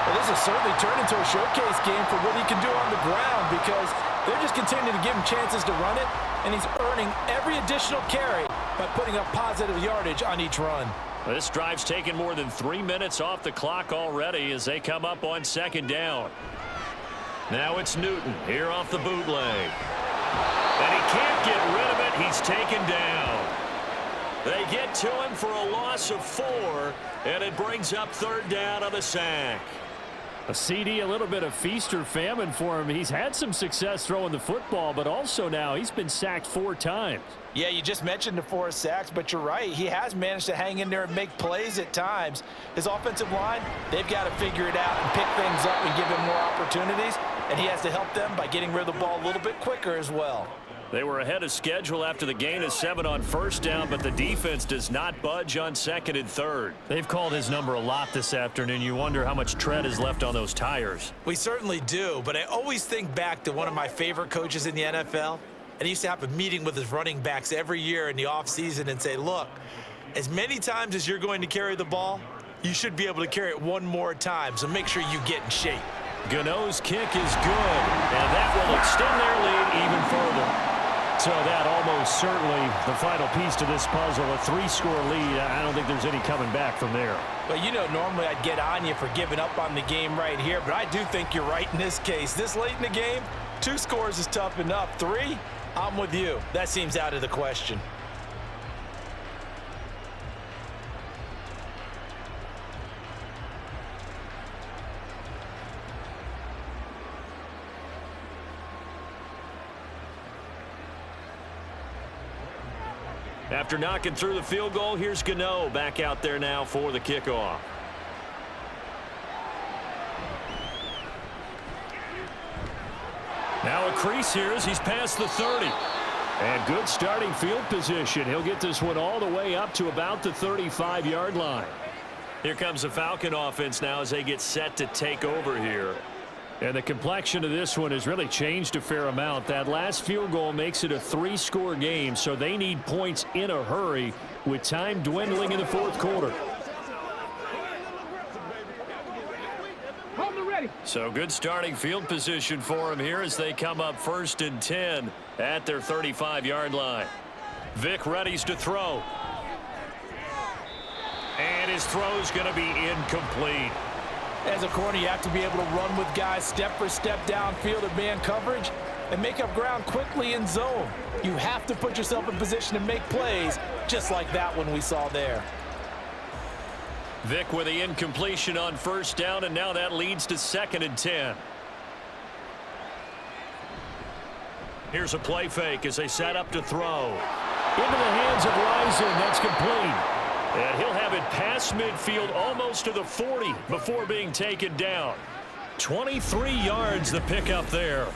Well, this has certainly turned into a showcase game for what he can do on the ground because they're just continuing to give him chances to run it, and he's earning every additional carry by putting up positive yardage on each run. This drive's taken more than 3 minutes off the clock already as they come up on 2nd down. Now it's Newton here off the bootleg. And he can't get rid of it. He's taken down. They get to him for a loss of 4, and it brings up 3rd down on the sack. A CD, a little bit of feast or famine for him. He's had some success throwing the football, but also now he's been sacked 4 times. Yeah, you just mentioned the 4 sacks, but you're right. He has managed to hang in there and make plays at times. His offensive line, they've got to figure it out and pick things up and give him more opportunities, and he has to help them by getting rid of the ball a little bit quicker as well. They were ahead of schedule after the gain of 7 on first down, but the defense does not budge on second and third. They've called his number a lot this afternoon. You wonder how much tread is left on those tires. We certainly do, but I always think back to one of my favorite coaches in the NFL, and he used to have a meeting with his running backs every year in the offseason and say, look, as many times as you're going to carry the ball, you should be able to carry it one more time, so make sure you get in shape. Gano's kick is good, and that will extend their lead even further. So that almost certainly the final piece to this puzzle, a 3-score lead. I don't think there's any coming back from there. Well, you know, normally I'd get on you for giving up on the game right here, but I do think you're right in this case. This late in the game, 2 scores is tough enough. 3, I'm with you. That seems out of the question. After knocking through the field goal, here's Gano back out there now for the kickoff. Now a crease here as he's past the 30. And good starting field position. He'll get this one all the way up to about the 35-yard line. Here comes the Falcon offense now as they get set to take over here. And the complexion of this one has really changed a fair amount. That last field goal makes it a 3-score game, so they need points in a hurry with time dwindling in the fourth quarter. So good starting field position for him here as they come up 1st and 10 at their 35-yard line. Vic readies to throw. And his throw's going to be incomplete. As a corner, you have to be able to run with guys step for step downfield in man coverage and make up ground quickly in zone. You have to put yourself in position to make plays, just like that one we saw there. Vic with the incompletion on 1st down, and now that leads to 2nd and 10. Here's a play fake as they set up to throw. Into the hands of Rison. That's complete. And he'll have it past midfield almost to the 40 before being taken down. 23 yards the pickup there.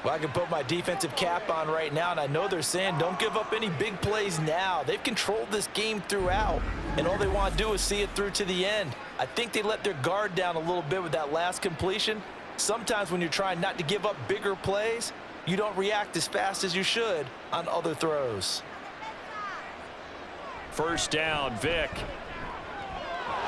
Well, I can put my defensive cap on right now, and I know they're saying don't give up any big plays now. They've controlled this game throughout, and all they want to do is see it through to the end. I think they let their guard down a little bit with that last completion. Sometimes when you're trying not to give up bigger plays, you don't react as fast as you should on other throws. 1st down, Vic.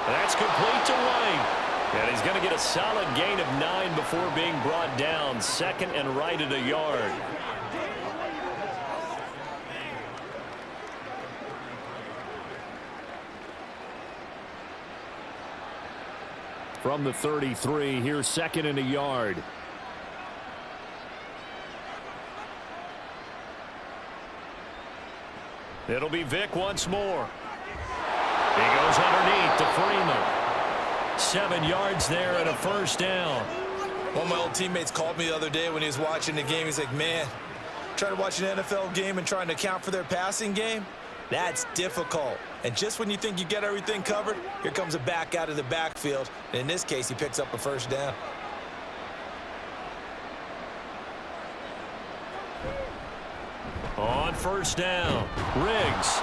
That's complete to White. And he's going to get a solid gain of 9 before being brought down. 2nd and right at a yard. From the 33, here's 2nd and a yard. It'll be Vic once more. He goes underneath to Freeman. 7 yards there and a 1st down. One of my old teammates called me the other day when he was watching the game. He's like, man, trying to watch an NFL game and trying to account for their passing game, that's difficult. And just when you think you get everything covered, here comes a back out of the backfield. And in this case, he picks up a 1st down. On 1st down, Riggs.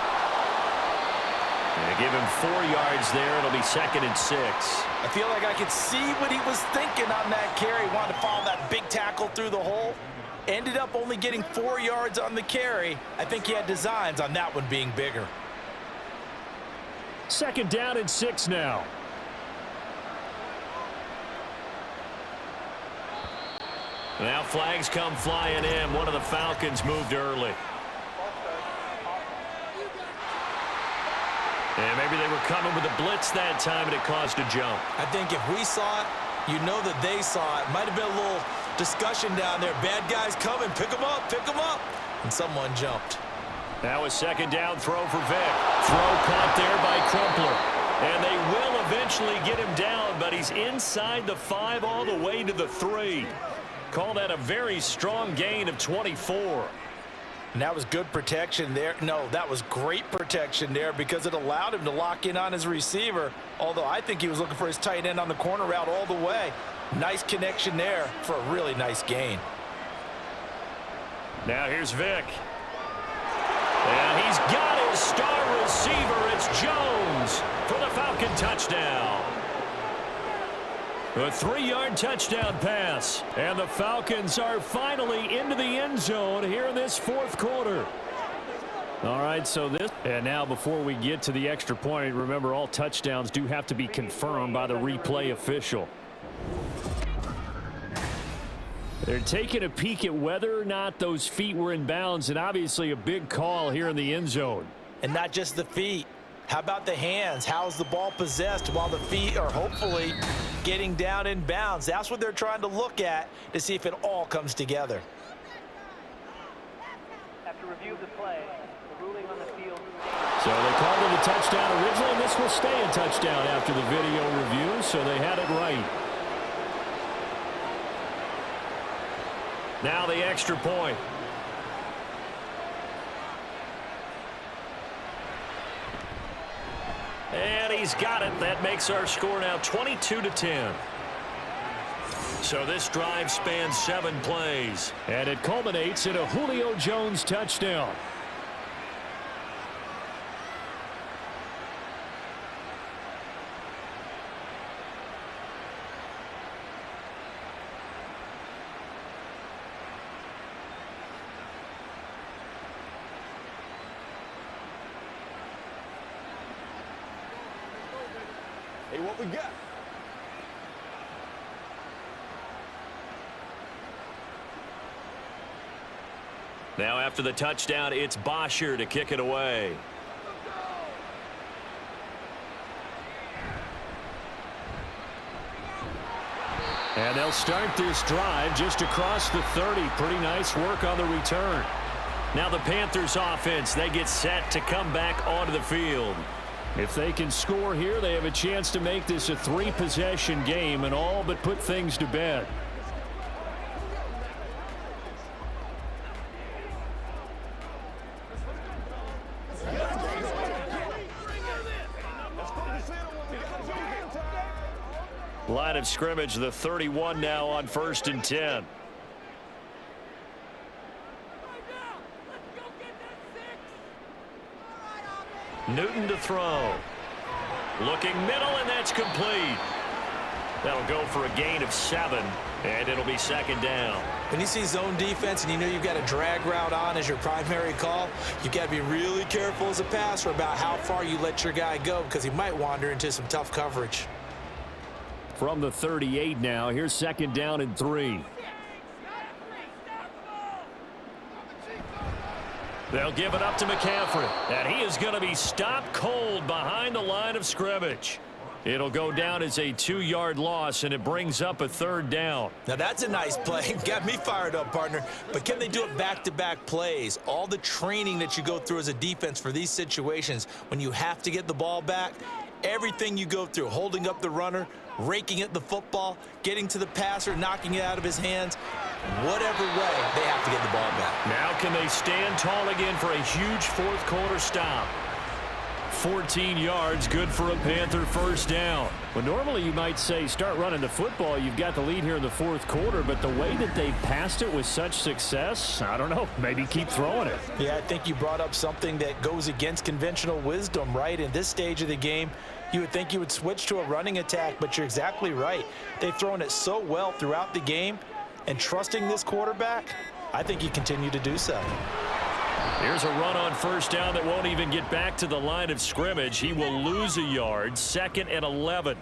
They give him 4 yards there. It'll be 2nd and 6. I feel like I could see what he was thinking on that carry. He wanted to follow that big tackle through the hole. Ended up only getting 4 yards on the carry. I think he had designs on that one being bigger. 2nd down and 6 now. Now flags come flying in. One of the Falcons moved early. And maybe they were coming with a blitz that time, and it caused a jump. I think if we saw it, you know that they saw it. Might have been a little discussion down there. Bad guys coming. Pick them up. Pick them up. And someone jumped. Now a 2nd down throw for Vic. Throw caught there by Crumpler. And they will eventually get him down, but he's inside the 5 all the way to the 3. Call that a very strong gain of 24. And that was good protection there. No, that was great protection there because it allowed him to lock in on his receiver, although I think he was looking for his tight end on the corner route all the way. Nice connection there for a really nice gain. Now here's Vic. And he's got his star receiver. It's Jones for the Falcon touchdown. A 3-yard touchdown pass. And the Falcons are finally into the end zone here in this fourth quarter. All right, so this. And now before we get to the extra point, remember all touchdowns do have to be confirmed by the replay official. They're taking a peek at whether or not those feet were in bounds, and obviously a big call here in the end zone. And not just the feet. How about the hands? How's the ball possessed while the feet are hopefully getting down in bounds? That's what they're trying to look at to see if it all comes together. After review of the play, the ruling on the field. So they called it a touchdown originally, and this will stay a touchdown after the video review, so they had it right. Now the extra point. And he's got it. That makes our score now 22-10. So this drive spans 7 plays. And it culminates in a Julio Jones touchdown. Hey, what we got? Now after the touchdown, it's Bosher to kick it away. And they'll start this drive just across the 30. Pretty nice work on the return. Now the Panthers offense, they get set to come back onto the field. If they can score here, they have a chance to make this a 3-possession game and all but put things to bed. Line of scrimmage, the 31 now on 1st and 10. Newton to throw. Looking middle, and that's complete. That'll go for a gain of 7, and it'll be 2nd down. When you see zone defense and you know you've got a drag route on as your primary call, you've got to be really careful as a passer about how far you let your guy go because he might wander into some tough coverage. From the 38 now, here's 2nd down and 3. They'll give it up to McCaffrey, and he is going to be stopped cold behind the line of scrimmage. It'll go down as a 2-yard loss, and it brings up a 3rd down. Now that's a nice play. Got me fired up, partner. But can they do it back-to-back plays? All the training that you go through as a defense for these situations, when you have to get the ball back, everything you go through, holding up the runner, raking at the football, getting to the passer, knocking it out of his hands, whatever way, they have to get the ball back. Now can they stand tall again for a huge 4th quarter stop? 14 yards, good for a Panther 1st down. Well, normally you might say start running the football. You've got the lead here in the 4th quarter, but the way that they passed it with such success, I don't know, maybe keep throwing it. Yeah, I think you brought up something that goes against conventional wisdom, right? In this stage of the game, you would think you would switch to a running attack, but you're exactly right. They've thrown it so well throughout the game, and trusting this quarterback, I think you continue to do so. Here's a run on 1st down that won't even get back to the line of scrimmage. He will lose a yard, 2nd and 11.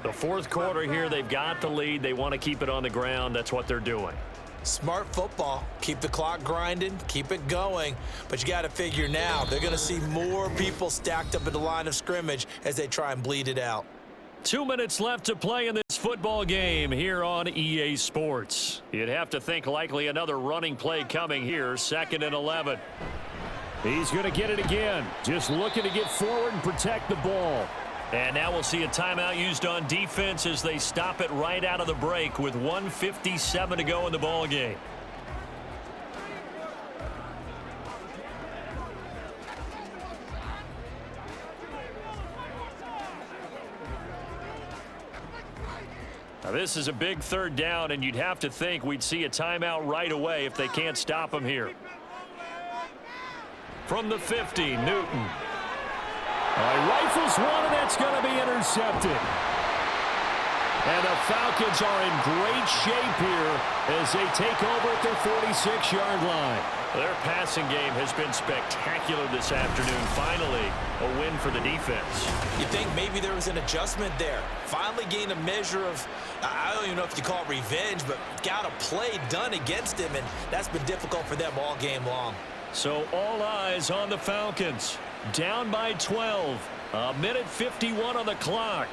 The 4th quarter here, they've got the lead. They want to keep it on the ground. That's what they're doing. Smart football. Keep the clock grinding, keep it going. But you got to figure now, they're going to see more people stacked up at the line of scrimmage as they try and bleed it out. 2 minutes left to play in this football game here on EA Sports. You'd have to think likely another running play coming here, 2nd and 11. He's going to get it again. Just looking to get forward and protect the ball. And now we'll see a timeout used on defense as they stop it right out of the break with 1:57 to go in the ball game. Now, this is a big third down, and you'd have to think we'd see a timeout right away if they can't stop him here. From the 50, Newton. He rifles one, and that's going to be intercepted. And the Falcons are in great shape here as they take over at their 46-yard line. Their passing game has been spectacular this afternoon. Finally, a win for the defense. You think maybe there was an adjustment there. Finally gained a measure of, I don't even know if you call it revenge, but got a play done against him, and that's been difficult for them all game long. So all eyes on the Falcons. Down by 12. A minute 51 on the clock.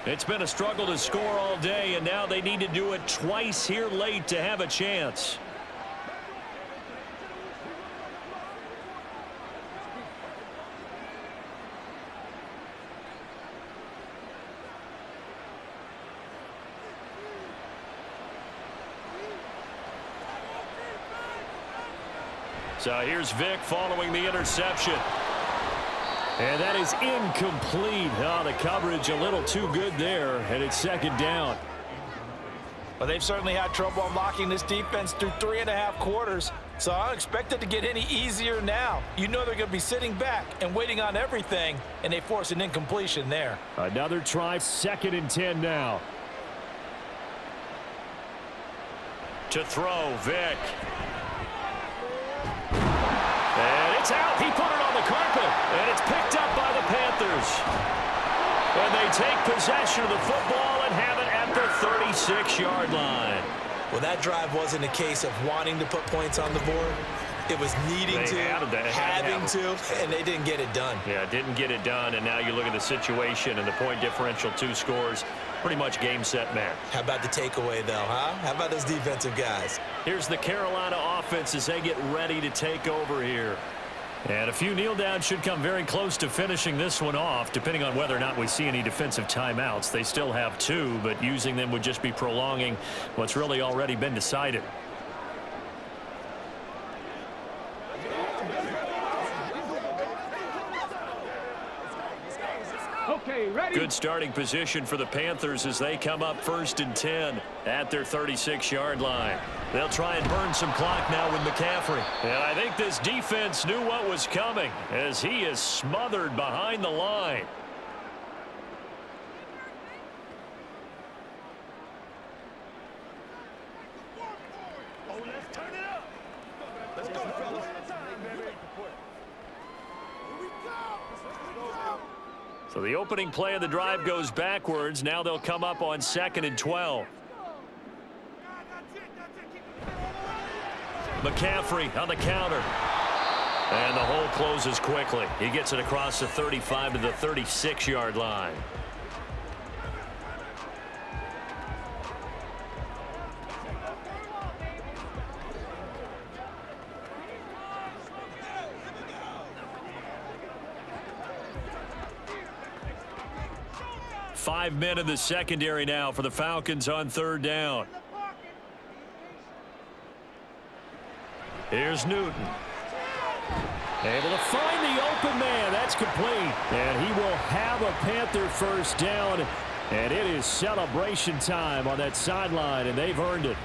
It's been a struggle to score all day, and now they need to do it twice here late to have a chance. So here's Vic following the interception. And that is incomplete. Oh, the coverage a little too good there, and it's second down. Well, they've certainly had trouble unlocking this defense through 3.5 quarters, so I don't expect it to get any easier now. You know they're going to be sitting back and waiting on everything, and they force an incompletion there. Another try, 2nd and 10 now. To throw, Vic. And it's out. He put it on the carpet, and it's picked up by the Panthers. And they take possession of the football and have it at the 36-yard line. Well, that drive wasn't a case of wanting to put points on the board. It was needing to, having to, and they didn't get it done. Yeah, didn't get it done, and now you look at the situation and the point differential, 2 scores. Pretty much game, set, match. How about the takeaway, though, huh? How about those defensive guys? Here's the Carolina offense as they get ready to take over here. And a few kneel downs should come very close to finishing this one off, depending on whether or not we see any defensive timeouts. They still have 2, but using them would just be prolonging what's really already been decided. Okay, ready? Good starting position for the Panthers as they come up 1st and 10 at their 36-yard line. They'll try and burn some clock now with McCaffrey. And I think this defense knew what was coming as he is smothered behind the line. Oh, let's turn it up. Let's go, fellas. Here we go. So the opening play of the drive goes backwards. Now they'll come up on 2nd and 12. McCaffrey on the counter. And the hole closes quickly. He gets it across the 35 to the 36-yard line. Five men in the secondary now for the Falcons on 3rd down. Here's Newton. Able to find the open man. That's complete. And he will have a Panther 1st down. And it is celebration time on that sideline, and they've earned it.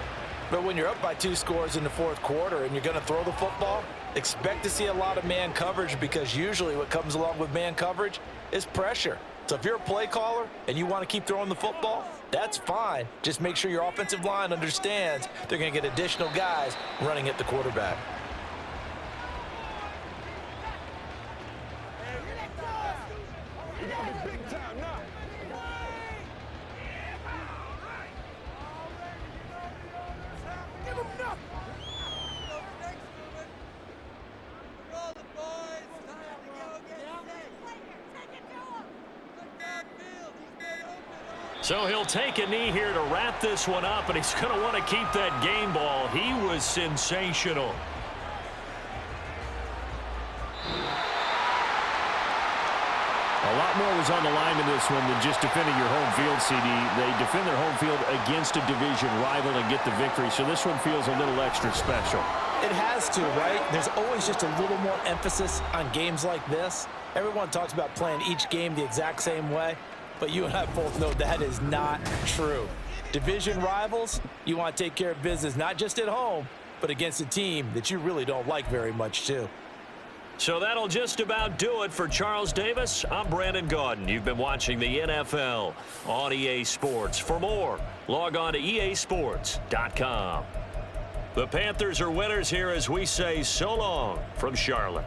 But when you're up by 2 scores in the 4th quarter and you're going to throw the football, expect to see a lot of man coverage, because usually what comes along with man coverage is pressure. So if you're a play caller and you want to keep throwing the football, that's fine. Just make sure your offensive line understands they're going to get additional guys running at the quarterback. Big time now. Give him nothing. So he'll take a knee here to wrap this one up, and he's going to want to keep that game ball. He was sensational. A lot more was on the line in this one than just defending your home field, CD. They defend their home field against a division rival and get the victory, so this one feels a little extra special. It has to, right? There's always just a little more emphasis on games like this. Everyone talks about playing each game the exact same way, but you and I both know that is not true. Division rivals, you want to take care of business not just at home, but against a team that you really don't like very much too. So that'll just about do it for Charles Davis. I'm Brandon Gaudin. You've been watching the NFL on EA Sports. For more, log on to easports.com. The Panthers are winners here as we say so long from Charlotte.